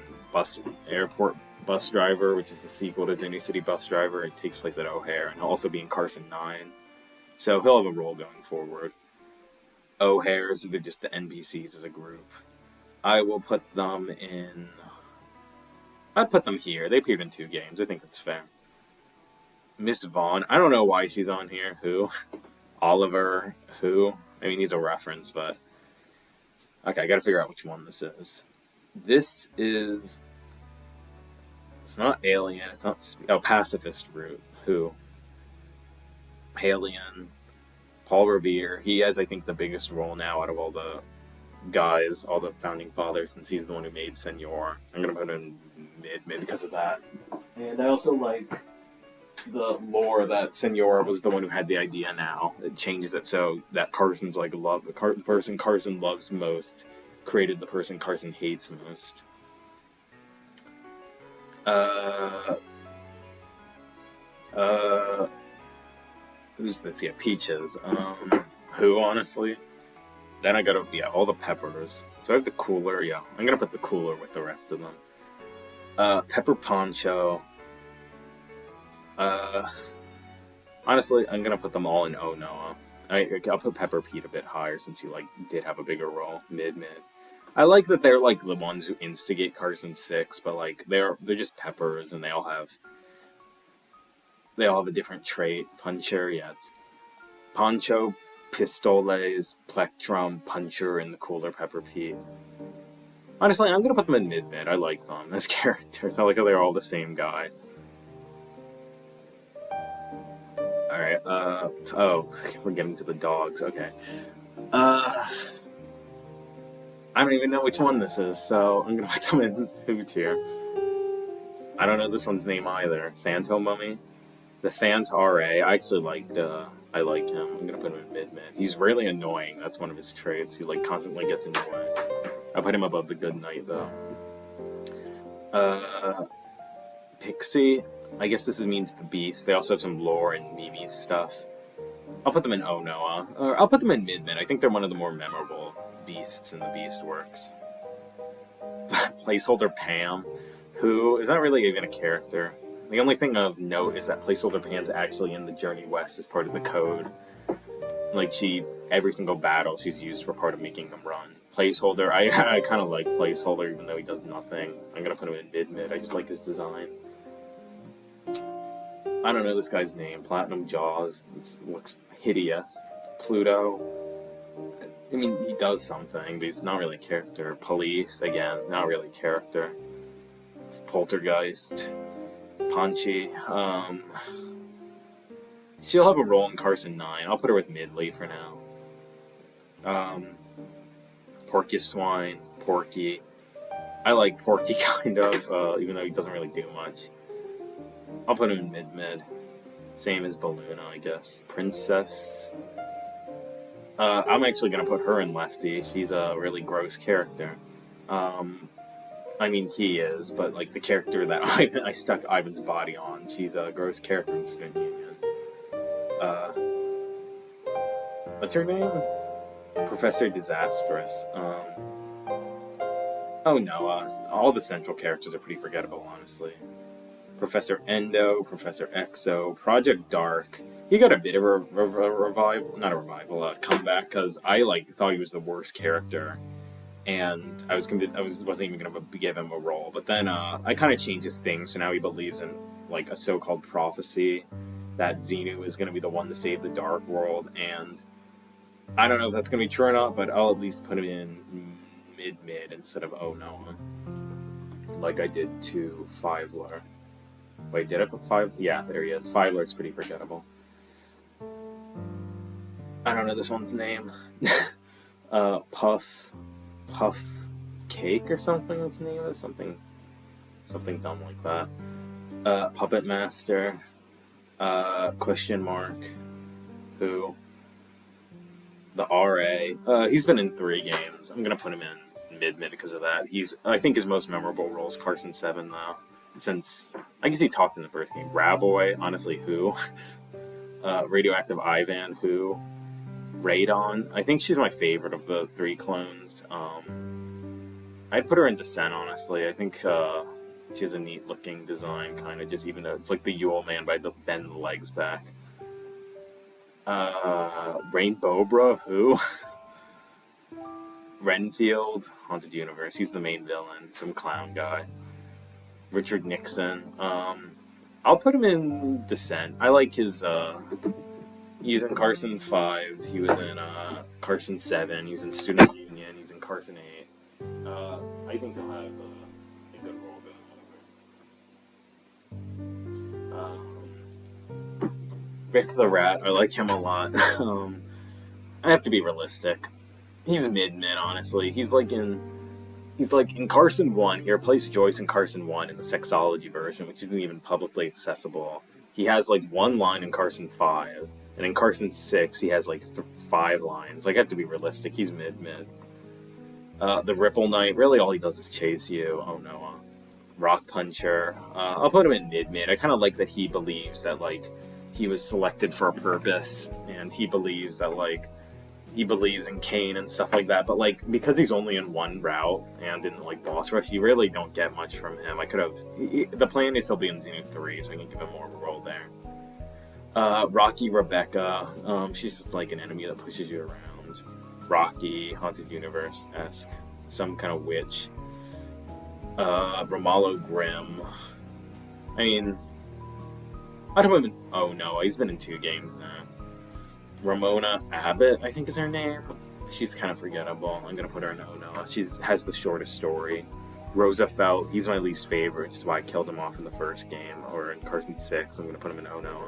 Airport Bus Driver, which is the sequel to Xenu City Bus Driver. It takes place at O'Hare, and he'll also be in Carson 9. So he'll have a role going forward. O'Hares, they're just the NPCs as a group. I will put them in... I'd put them here. They appeared in 2 games. I think that's fair. Miss Vaughn. I don't know why she's on here. Who? Oliver. Who? I mean, he's a reference, but... Okay, I gotta figure out which one this is. This is... It's not Alien. It's not... Oh, Pacifist Root. Who? Alien. Paul Revere. He has, I think, the biggest role now out of all the guys, all the founding fathers, since he's the one who made Senor. I'm gonna put him in mid because of that. And I also like the lore that Senor was the one who had the idea now. It changes it so that Carson's like the person Carson loves most created the person Carson hates most. Who's this? Yeah, Peaches. Who, honestly? Then I gotta, yeah, all the peppers. So I have the cooler, yeah. I'm gonna put the cooler with the rest of them. Pepper Poncho. Honestly, I'm gonna put them all in Oh Noah. I'll put Pepper Pete a bit higher since he, like, did have a bigger role. Mid. I like that they're, like, the ones who instigate Carson 6, but, like, they're just peppers, and they all have a different trait. Puncher, yeah, it's Poncho, Pistoles, Plectrum, Puncher, and the cooler Pepper Pete. Honestly, I'm gonna put them in mid. I like them as characters. I like how they're all the same guy. Alright, oh, we're getting to the dogs, okay. I don't even know which one this is, so I'm gonna put them in who tier. I don't know this one's name either. Phantom Mummy? The Phant RA, I actually I like him. I'm gonna put him in mid. He's really annoying, that's one of his traits. He, like, constantly gets in the way. I put him above the Good Knight, though. Pixie? I guess this means the Beast. They also have some lore and Mimi stuff. I'll put them in Oh Noah. Or I'll put them in mid. I think they're one of the more memorable beasts in the Beastworks. Placeholder Pam, who is not really even a character. The only thing of note is that Placeholder Pam's actually in the Journey West as part of the code. Like, every single battle she's used for part of making them run. Placeholder, I kind of like Placeholder even though he does nothing. I'm gonna put him in mid. I just like his design. I don't know this guy's name. Platinum Jaws. It looks hideous. Pluto. I mean, he does something, but he's not really a character. Police, again, not really a character. Poltergeist. Punchy. She'll have a role in Carson 9. I'll put her with Midley for now. Porky Swine, Porky. I like Porky kind of, even though he doesn't really do much. I'll put him in mid-mid. Same as Balloona, I guess. Princess. I'm actually going to put her in Lefty. She's a really gross character. I mean, he is, but like the character that I stuck Ivan's body on, she's a gross character in Student Union. What's her name? Professor Disastrous. Oh no, all the central characters are pretty forgettable, honestly. Professor Endo, Professor Exo, Project Dark. He got a bit of a revival, not a revival, a comeback, because I thought he was the worst character, and I wasn't even gonna give him a role. But then I kind of changed his thing, so now he believes in like a so-called prophecy that Xenu is gonna be the one to save the Dark World, and I don't know if that's gonna be true or not, but I'll at least put him in mid instead of Oh No, like I did to Five Lore. Wait, did I put 5? Yeah, there he is. 5 Lore's pretty forgettable. I don't know this one's name. Puff Cake or something. Its name is something dumb like that. Puppet Master. Question mark. Who? The RA. He's been in 3 games. I'm gonna put him in mid because of that. I think his most memorable role is Carson 7 though. Since I guess he talked in the first game. Raboy, honestly, who? Radioactive Ivan, who? Radon. I think she's my favorite of the 3 clones. I'd put her in Descent, honestly. I think she has a neat looking design, kind of, just even though it's like the Yule Man, but I'd bend the legs back. Rainbowbra, who? Renfield, Haunted Universe. He's the main villain, some clown guy. Richard Nixon. I'll put him in Descent. I like his, he's in Carson 5, he was in, Carson 7, he was in Student Union, he's in Carson 8. I think he'll have, a good role going over. Rick the Rat, I like him a lot. I have to be realistic. He's mid-mid, honestly. He's like in Carson 1, he replaced Joyce in Carson 1 in the sexology version, which isn't even publicly accessible. He has like 1 line in Carson 5, and in Carson 6 he has like 5 lines. Like, I have to be realistic, he's mid-mid. The Ripple Knight, really all he does is chase you. Oh no. Rock Puncher, I'll put him in mid-mid. I kind of like that he believes that like he was selected for a purpose, and he believes that like he believes in Kane and stuff like that, but like because he's only in 1 route and in like boss rush, you really don't get much from him. I could have the plan is he'll be in Xenu 3, so I can give him more of a role there. Rocky Rebecca, she's just like an enemy that pushes you around. Rocky, Haunted Universe-esque, some kind of witch. Romalo Grimm. I mean, I don't even. Oh no, he's been in 2 games now. Ramona Abbott, I think is her name. She's kind of forgettable. I'm gonna put her in Oh No. She has the shortest story. Rosa Felt, he's my least favorite, which is why I killed him off in the first game, or in Carson 6. I'm gonna put him in Oh No.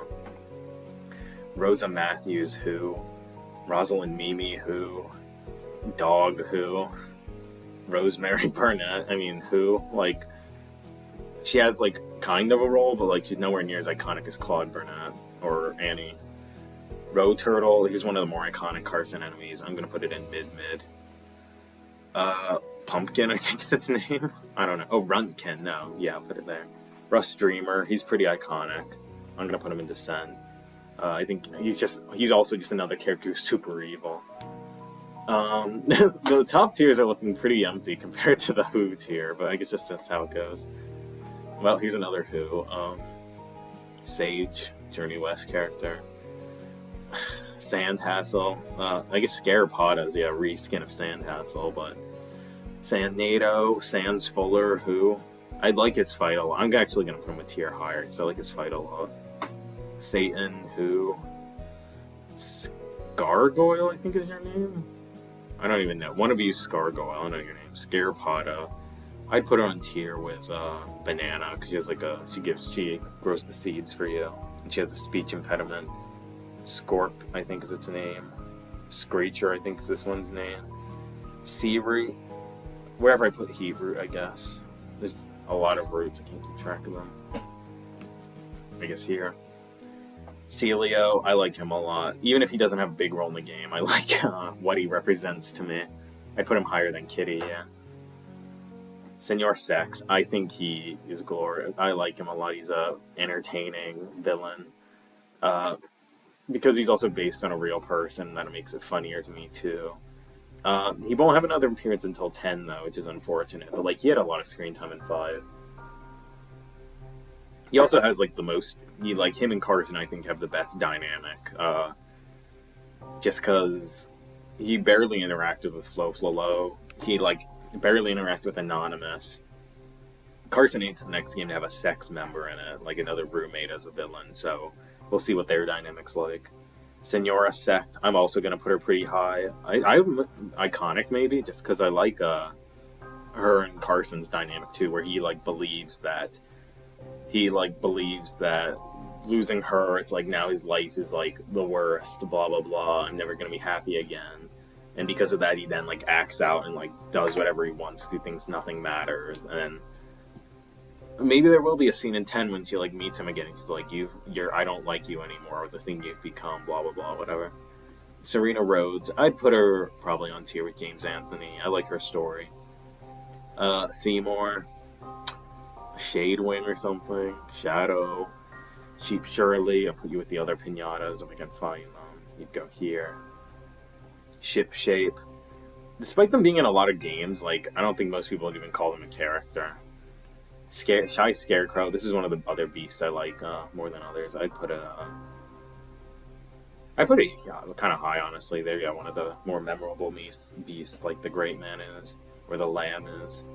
Rosa Matthews, who? Rosalind Mimi, who? Dog, who? Rosemary Burnett, I mean, who? Like, she has like kind of a role, but like she's nowhere near as iconic as Claude Burnett or Annie. Roe Turtle, he's one of the more iconic Carson enemies. I'm gonna put it in mid. Pumpkin, I think is its name. I don't know. Oh, Runtkin, no. Yeah, I'll put it there. Russ Dreamer, he's pretty iconic. I'm gonna put him in Descent. I think he's also just another character who's super evil. The top tiers are looking pretty empty compared to the Who tier, but I guess just that's how it goes. Well, here's another Who. Sage, Journey West character. Sandhassel. I guess Scarapata's a reskin of Sandhassel, but Sandnado, Sans Fuller, who? I'd like his fight a lot. I'm actually going to put him a tier higher because I like his fight a lot. Satan, who? Scargoyle, I think is your name? I don't even know. One of you Scargoyle, I don't know your name. Scarapata. I'd put her on tier with Banana because she has like she grows the seeds for you, and she has a speech impediment. Scorp, I think is its name. Screecher, I think is this one's name. Sea Root. Wherever I put Heat Root, I guess. There's a lot of roots, I can't keep track of them. I guess here. Celio, I like him a lot. Even if he doesn't have a big role in the game, I like what he represents to me. I put him higher than Kitty, yeah. Senor Sex, I think he is glorious. I like him a lot. He's a entertaining villain. Because he's also based on a real person, that makes it funnier to me too. He won't have another appearance until 10 though, which is unfortunate. But like he had a lot of screen time in 5. He also has like the most. Him and Carson, I think, have the best dynamic. Just because he barely interacted with Flo. He barely interacted with Anonymous. Carson needs the next game to have a sex member in it, like another roommate as a villain. So we'll see what their dynamic's like. Senora Sect, I'm also gonna put her pretty high. I'm iconic maybe, just because I like her and Carson's dynamic too, where he believes that losing her, it's like now his life is like the worst, blah blah blah. I'm never gonna be happy again, and because of that, he then acts out and does whatever he wants to, thinks nothing matters, and maybe there will be a scene in 10 when she meets him again. She's like, I don't like you anymore, or the thing you've become, blah blah blah, whatever. Serena Rhodes, I'd put her probably on tier with James Anthony. I like her story. Seymour, Shadewing or something, Shadow, Sheep Shirley. I'll put you with the other pinatas if I can find them. You'd go here. Ship Shape. Despite them being in a lot of games, I don't think most people would even call them a character. Shy Scarecrow. This is one of the other beasts I like more than others. I'd put it kind of high, honestly. There you go, one of the more memorable beasts, like the Great Man is, or the Lamb is.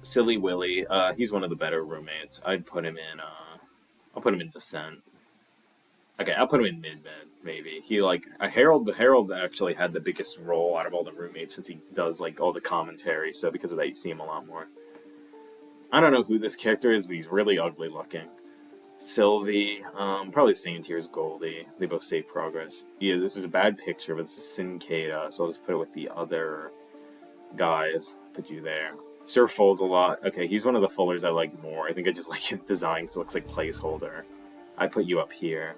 Silly Willy. He's one of the better roommates. I'd put him in. I'll put him in Descent. Okay, I'll put him in mid maybe. He Harold. The Harold actually had the biggest role out of all the roommates since he does all the commentary. So because of that, you see him a lot more. I don't know who this character is, but he's really ugly looking. Sylvie, probably the same tier as Goldie. They both save progress. Yeah, this is a bad picture, but this is Cincada, so I'll just put it with the other guys. Put you there. Sir Foles a lot. Okay, he's one of the Fullers I like more. I think I just like his design because it looks like placeholder. I put you up here.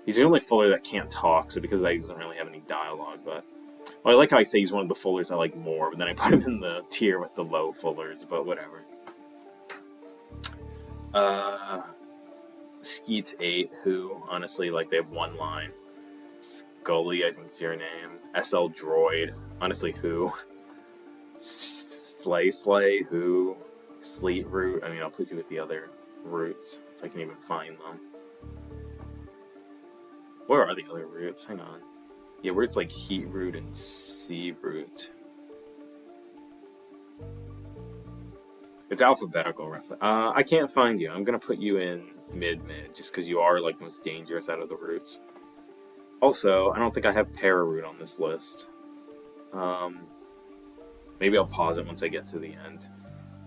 He's the only Fuller that can't talk, so because of that, he doesn't really have any dialogue, but... Well, I like how I say he's one of the Fullers I like more, but then I put him in the tier with the low Fullers, but whatever. Skeets 8, who, honestly, they have one line. Scully, I think is your name. SL Droid, honestly, who? Slay, who? Sleet Root, I mean, I'll put you with the other roots, if I can even find them. Where are the other roots? Hang on. Yeah, where it's Heat Root and Sea Root. It's alphabetical, roughly. I can't find you. I'm gonna put you in mid, just because you are most dangerous out of the roots. Also, I don't think I have Pararoot on this list. Maybe I'll pause it once I get to the end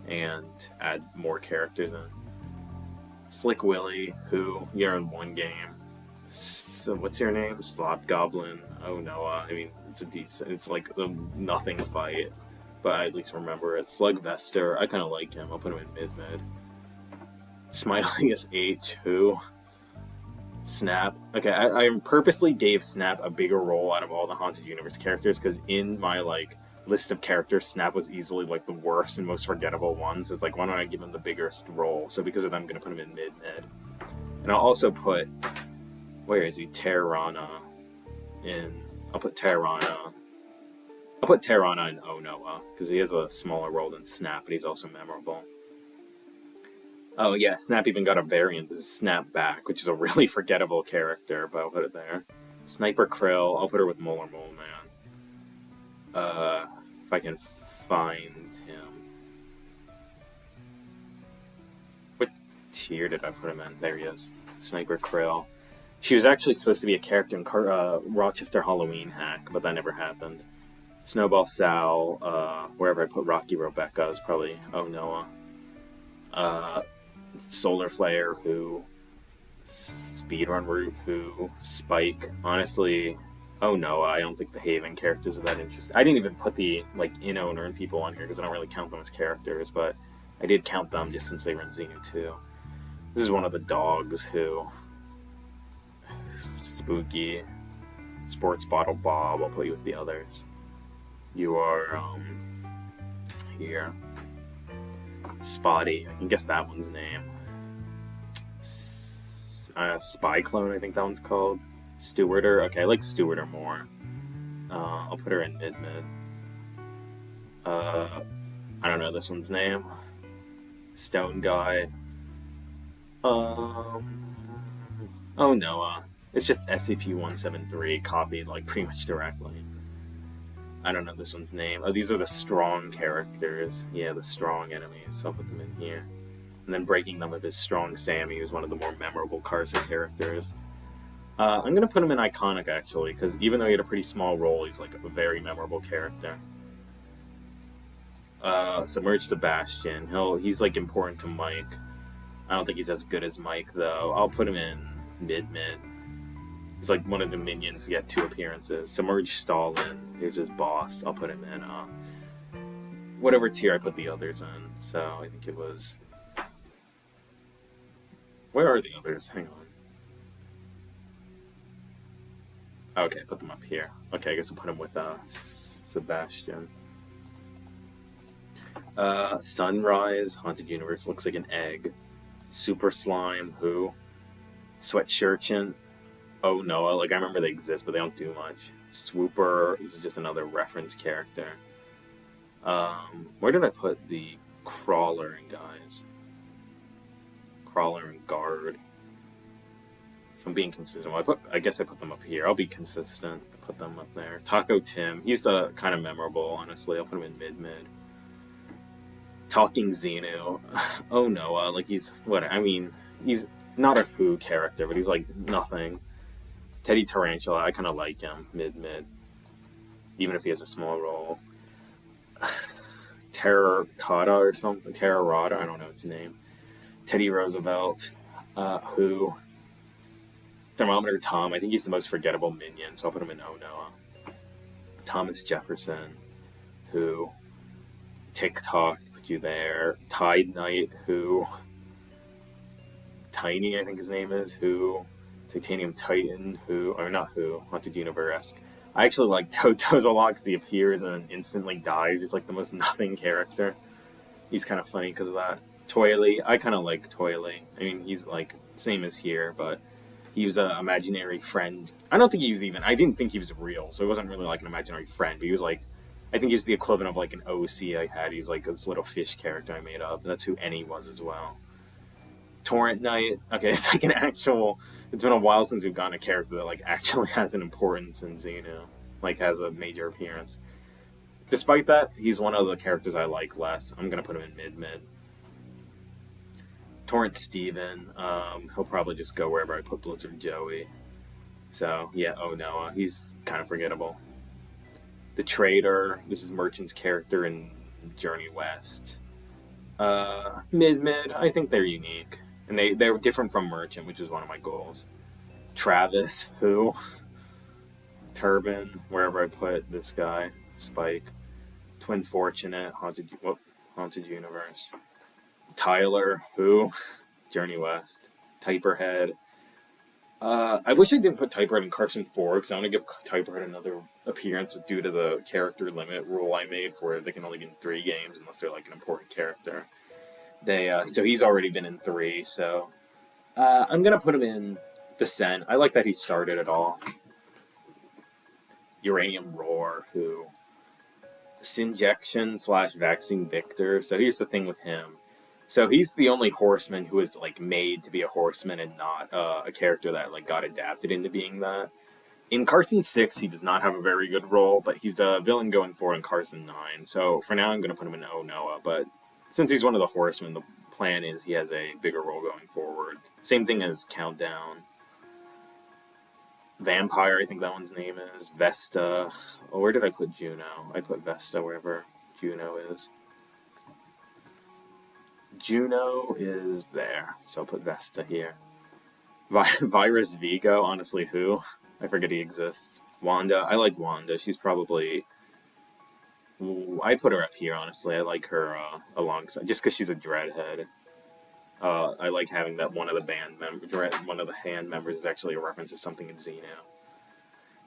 and add more characters in. Slick Willy, who you're in one game. So what's your name? Slot Goblin. Oh no, I mean it's a decent. It's a nothing fight. But I at least remember it. Slugvester, I kind of like him. I'll put him in mid. Smiliest H, who? Snap. Okay, I purposely gave Snap a bigger role out of all the Haunted Universe characters, because in my, list of characters, Snap was easily, the worst and most forgettable ones. It's why don't I give him the biggest role? So because of that, I'm going to put him in mid. And I'll also put... Where is he? Terrana in... I'll put Terrana in Onoa, because he has a smaller role than Snap, but he's also memorable. Oh yeah, Snap even got a variant. This is Snap Back, which is a really forgettable character, but I'll put it there. Sniper Krill, I'll put her with Mole Man. If I can find him. What tier did I put him in? There he is. Sniper Krill. She was actually supposed to be a character in Rochester Halloween Hack, but that never happened. Snowball Sal, wherever I put Rocky Rebecca is probably Noah. Solar Flare, who? Speedrun Root, who, Spike, honestly, oh no, I don't think the Haven characters are that interesting. I didn't even put the, like, in-owner and people on here because I don't really count them as characters, but I did count them just since they were in Xenu 2. This is one of the dogs who, Spooky, Sports Bottle Bob, I'll put you with the others. You are, here. Spotty, I can guess that one's name. Spy Clone, I think that one's called. Stewarder, okay, I like Stewarder more. I'll put her in mid-mid. I don't know this one's name. Stone Guy. Oh no, it's just SCP-173 copied like pretty much directly. I don't know this one's name. Oh, these are the strong characters. Yeah, the strong enemies. So I'll put them in here. And then breaking them up is Strong Sammy, who's one of the more memorable Carson characters. I'm going to put him in Iconic, actually, because even though he had a pretty small role, he's like a very memorable character. Submerged Sebastian. He's like important to Mike. I don't think he's as good as Mike, though. I'll put him in mid-mid. He's like one of the minions to get 2 appearances. Submerged Stalin, here's his boss. I'll put him in whatever tier I put the others in. So I think it was... Where are the others? Hang on. Okay, put them up here. Okay, I guess I'll put him with Sebastian. Sunrise, Haunted Universe, looks like an egg. Super Slime, who? Sweatshirtin. Oh Noah, like I remember they exist, but they don't do much. Swooper is just another reference character. Where did I put the Crawler and guys? Crawler and Guard. If I'm being consistent, I guess I put them up here. I'll be consistent. I put them up there. Taco Tim, he's kind of memorable, honestly. I'll put him in mid-mid. Talking Xenu. Oh Noah, like he's not a Who character, but he's like nothing. Teddy Tarantula, I kind of like him, mid-mid. Even if he has a small role. Terracotta or something, Terrarada, I don't know its name. Teddy Roosevelt, Who. Thermometer Tom, I think he's the most forgettable minion, so I'll put him in Oh Noah. Thomas Jefferson, Who. TikTok, put you there. Tide Knight, Who. Tiny, I think his name is, Who. Titanium Titan, Who. Or not Who, Haunted Universe. I actually like Toto's a lot because he appears and then instantly dies. He's like the most nothing character. He's kind of funny because of that. Toily, I kind of like Toily. I mean, he's like same as here, but he was an imaginary friend. I didn't think he was real, so it wasn't really like an imaginary friend, but he was like, I think he's the equivalent of like an OC I had. He's like this little fish character I made up, and that's who Annie was as well. Torrent Knight, okay, it's like it's been a while since we've gotten a character that like actually has an importance in Xenu, like has a major appearance. Despite that, he's one of the characters I like less. I'm gonna put him in mid-mid. Torrent Steven, he'll probably just go wherever I put Blizzard Joey. So, yeah, Oh Noah, he's kind of forgettable. The Trader, this is Merchant's character in Journey West. Mid-mid, I think they're unique. And they're different from Merchant, which is one of my goals. Travis, Who. Turban, wherever I put this guy. Spike. Twin Fortunate, Haunted Universe. Tyler, Who. Journey West. Typerhead. I wish I didn't put Typerhead in Carson 4, because I want to give Typerhead another appearance due to the character limit rule I made for they can only be in 3 games unless they're like an important character. So he's already been in 3, so I'm going to put him in Descent. I like that he started it all. Uranium Roar, Who. Synjection / Vaccine Victor. So here's the thing with him. So he's the only horseman who is like made to be a horseman and not a character that like got adapted into being that. In Carson 6, he does not have a very good role, but he's a villain going forward in Carson 9. So for now, I'm going to put him in Oh Noah. But since he's one of the horsemen, the plan is he has a bigger role going forward. Same thing as Countdown. Vampire, I think that one's name is. Vesta. Oh, where did I put Juno? I put Vesta wherever Juno is. Juno is there, so I'll put Vesta here. Virus Vigo, honestly, who? I forget he exists. Wanda, I like Wanda. She's probably... Ooh, I put her up here, honestly. I like her alongside, just because she's a Dreadhead. I like having that one of the one of the hand members is actually a reference to something in Xenu.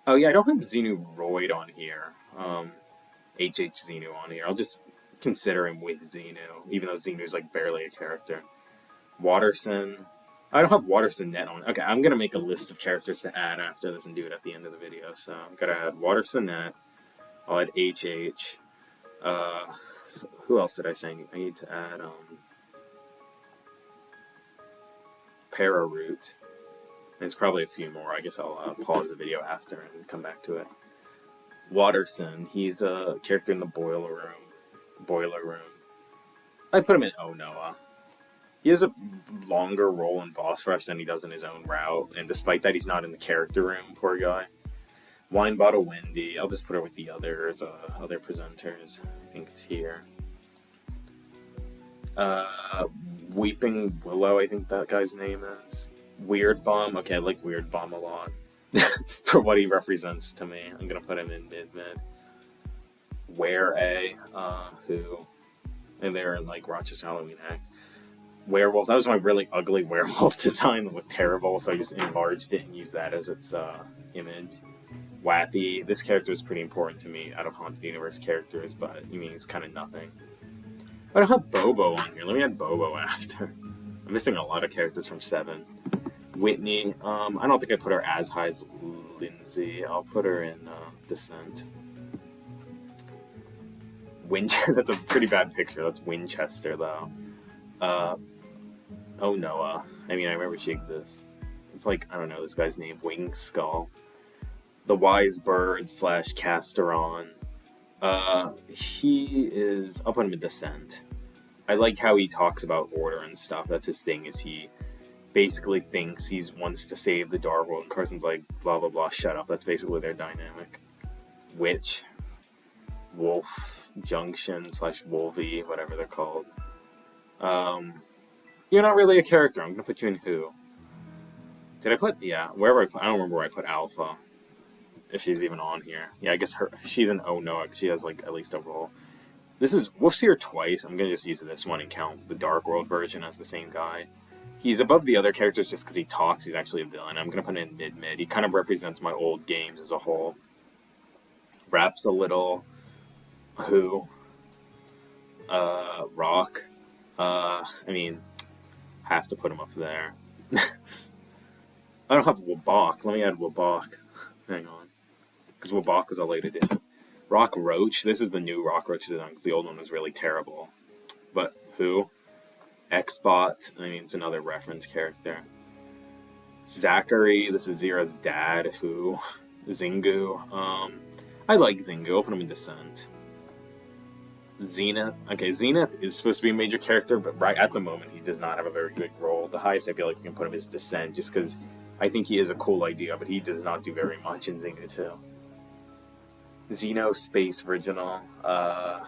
Oh yeah, I don't have Xenu Roid on here. HH Xenu on here. I'll just consider him with Xenu, even though Xenu's like barely a character. Watterson. I don't have Watterson net on. Okay, I'm gonna make a list of characters to add after this and do it at the end of the video. So I'm gonna add Watterson net. I'll add HH. Who else did I say? I need to add Pararoot. There's probably a few more. I guess I'll pause the video after and come back to it. Watterson, he's a character in the Boiler Room. I put him in Oh Noah. He has a longer role in Boss Rush than he does in his own route, and despite that, he's not in the character room, poor guy. Wine Bottle Wendy, I'll just put her with the others, other presenters. I think it's here. Weeping Willow, I think that guy's name is. Weird Bomb, okay, I like Weird Bomb a lot. For what he represents to me. I'm gonna put him in mid-mid. Where A, who... And they're in, like, Rochester Halloween Act. Werewolf, that was my really ugly werewolf design that looked terrible, so I just enlarged it and used that as its image. Wappy, this character is pretty important to me out of Haunted Universe characters, but I mean, it's kind of nothing. I don't have Bobo on here. Let me add Bobo after. I'm missing a lot of characters from 7. Whitney, I don't think I put her as high as Lindsay. I'll put her in Descent. That's a pretty bad picture. That's Winchester, though. Oh Noah. I mean, I remember she exists. It's like, I don't know this guy's name. Wing Skull. The Wise Bird / Casteron. He is... I'll put him in Descent. I like how he talks about order and stuff. That's his thing, is he basically thinks he wants to save the Dark World, and Carson's like, blah, blah, blah, shut up. That's basically their dynamic. Witch. Wolf Junction / Wolvie, whatever they're called. You're not really a character. I'm gonna put you in Who. Did I put... Yeah, wherever I put... I don't remember where I put Alpha. If she's even on here. Yeah, I guess she's an Oh Noah, because she has, like, at least a role. This is... Wolf's here twice. I'm gonna just use this one and count the Dark World version as the same guy. He's above the other characters just because he talks. He's actually a villain. I'm gonna put him in mid-mid. He kind of represents my old games as a whole. Raps a little... Who? Rock. I mean... Have to put him up there. I don't have Wabak. Let me add Wabak. Hang on. Because Wabak was a late addition. Rock Roach. This is the new Rock Roach design, because the old one was really terrible. But Who? Xbot. I mean, it's another reference character. Zachary. This is Zera's dad. Who? Zingu. I like Zingu. I'll put him in Descent. Zenith. Okay, Zenith is supposed to be a major character, but right at the moment he does not have a very good role. The highest I feel like we can put him is Descent, just because I think he is a cool idea, but he does not do very much in Xenu 2. Xeno Space Original. I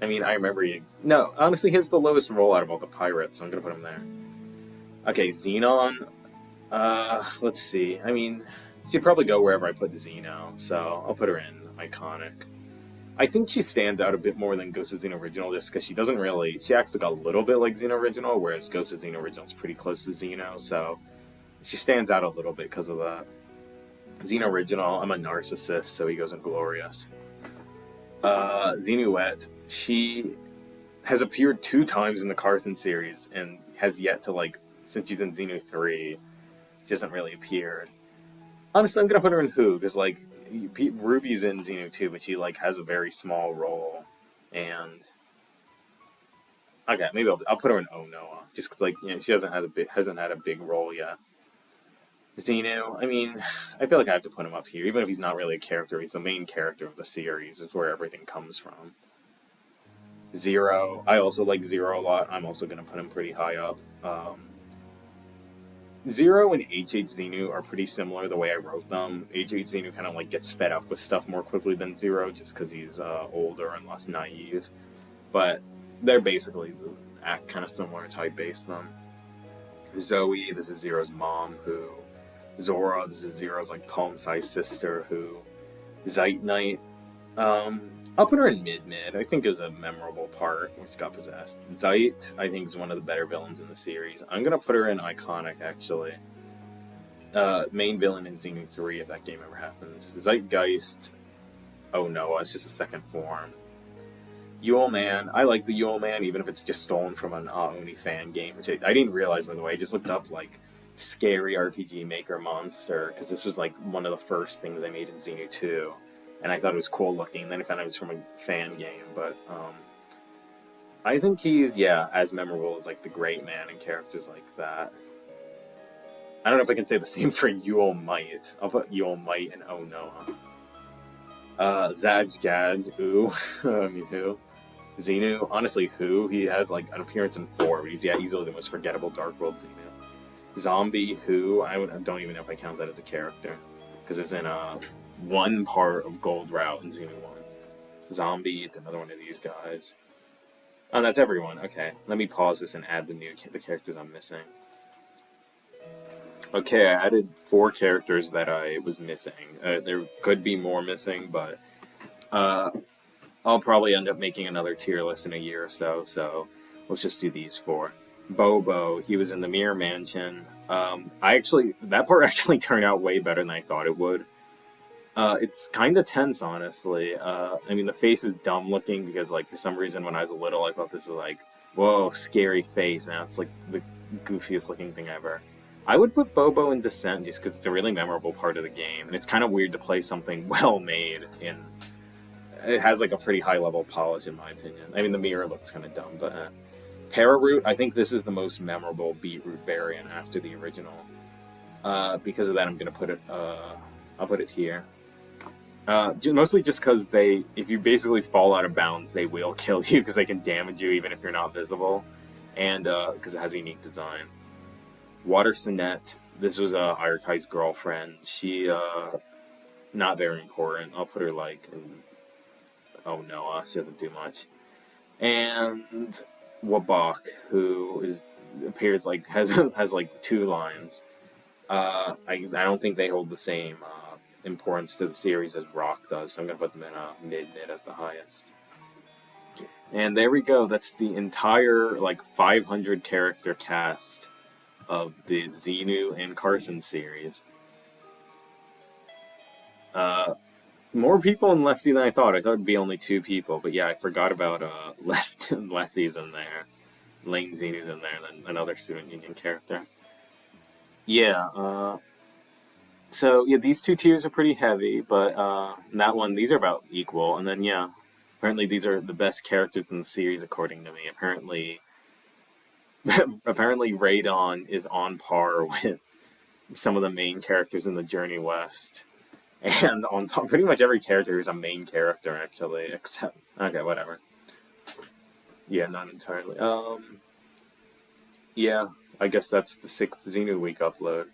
mean, I remember he... No, honestly, he has the lowest role out of all the pirates, so I'm gonna put him there. Okay, Xenon. Let's see. I mean, she'd probably go wherever I put the Xeno, so I'll put her in Iconic. I think she stands out a bit more than Ghost of Xeno Original, just because she doesn't really... She acts like a little bit like Xeno Original, whereas Ghost of Xeno Original is pretty close to Xeno, so she stands out a little bit because of that. Xeno Original, I'm a narcissist, so he goes in Glorious. Xenuette, she has appeared 2 times in the Carson series, and has yet to, like, since she's in Xenu 3, she hasn't really appeared. Honestly, I'm gonna put her in Who, because, like, Ruby's in Xenu 2, but she, like, has a very small role, and... Okay, maybe I'll put her in Oh Noah, just because, like, you know, she hasn't had a big role yet. Xenu, I mean, I feel like I have to put him up here, even if he's not really a character, he's the main character of the series, is where everything comes from. Zero, I also like Zero a lot, I'm also gonna put him pretty high up. Zero and HH Xenu are pretty similar the way I wrote them. HH Xenu kind of like gets fed up with stuff more quickly than Zero, just because he's older and less naive. But they're basically act kind of similar, type based them. Zoe, this is Zero's mom, who... Zora, this is Zero's, like, palm-sized sister, who... Zeit Knight, I'll put her in mid-mid. I think it was a memorable part, which got possessed. Zeit, I think, is one of the better villains in the series. I'm gonna put her in iconic, actually. Main villain in Xenu 3, if that game ever happens. Zeitgeist, oh no, it's just a second form. Yule Man, I like the Yule Man, even if it's just stolen from an Oni fan game, which I didn't realize, by the way. I just looked up, like, scary RPG Maker monster, because this was, like, one of the first things I made in Xenu 2, and I thought it was cool looking, and then I found out it was from a fan game, but, I think he's, yeah, as memorable as, like, the Great Man and characters like that. I don't know if I can say the same for Yule Might. I'll put Yule Might and Oh Noah. Zaj Gad, who? I mean, who? Xenu, honestly, who? He had, like, an appearance in 4, but he's, yeah, easily the most forgettable Dark World Xenu. Zombie, who? Don't even know if I count that as a character, because it's in, one part of Gold Route in Xenu 1. Zombie, it's another one of these guys. Oh, that's everyone. Okay, let me pause this and add the characters I'm missing. Okay, I added 4 characters that I was missing. There could be more missing, but I'll probably end up making another tier list in a year or so, so let's just do these 4. Bobo, he was in the Mirror Mansion. That part actually turned out way better than I thought it would. It's kind of tense, honestly. I mean, the face is dumb looking because, like, for some reason when I was little, I thought this was like, whoa, scary face. Now it's like the goofiest looking thing ever. I would put Bobo in Descent just because it's a really memorable part of the game, and it's kind of weird to play something well made in. It has like a pretty high level polish, in my opinion. I mean, the mirror looks kind of dumb, but Pararoot, I think this is the most memorable Beetroot variant after the original. Because of that, I'm gonna put it. I'll put it here. Mostly just because if you basically fall out of bounds, they will kill you because they can damage you even if you're not visible, and because it has a unique design. Water Sinette, this was Ayakai's girlfriend. She, not very important. I'll put her, like, in, oh no, she doesn't do much. And Wabak, who appears, like, has like 2 lines. I don't think they hold the same, importance to the series as Rock does, so I'm gonna put them in mid as the highest. And there we go, that's the entire, like, 500 character cast of the Xenu and Carson series. More people in Lefty than I thought. I thought it'd be only 2 people, but yeah, I forgot about Lefty's in there. Lane Xenu's in there, and then another Student Union character. Yeah, so yeah, these 2 tiers are pretty heavy, but that one, these are about equal, and then yeah, apparently these are the best characters in the series according to me. Apparently Radon is on par with some of the main characters in the Journey West. And on pretty much every character is a main character, actually, except... Okay, whatever. Yeah, not entirely. Yeah, I guess that's the 6th Xenu Week upload.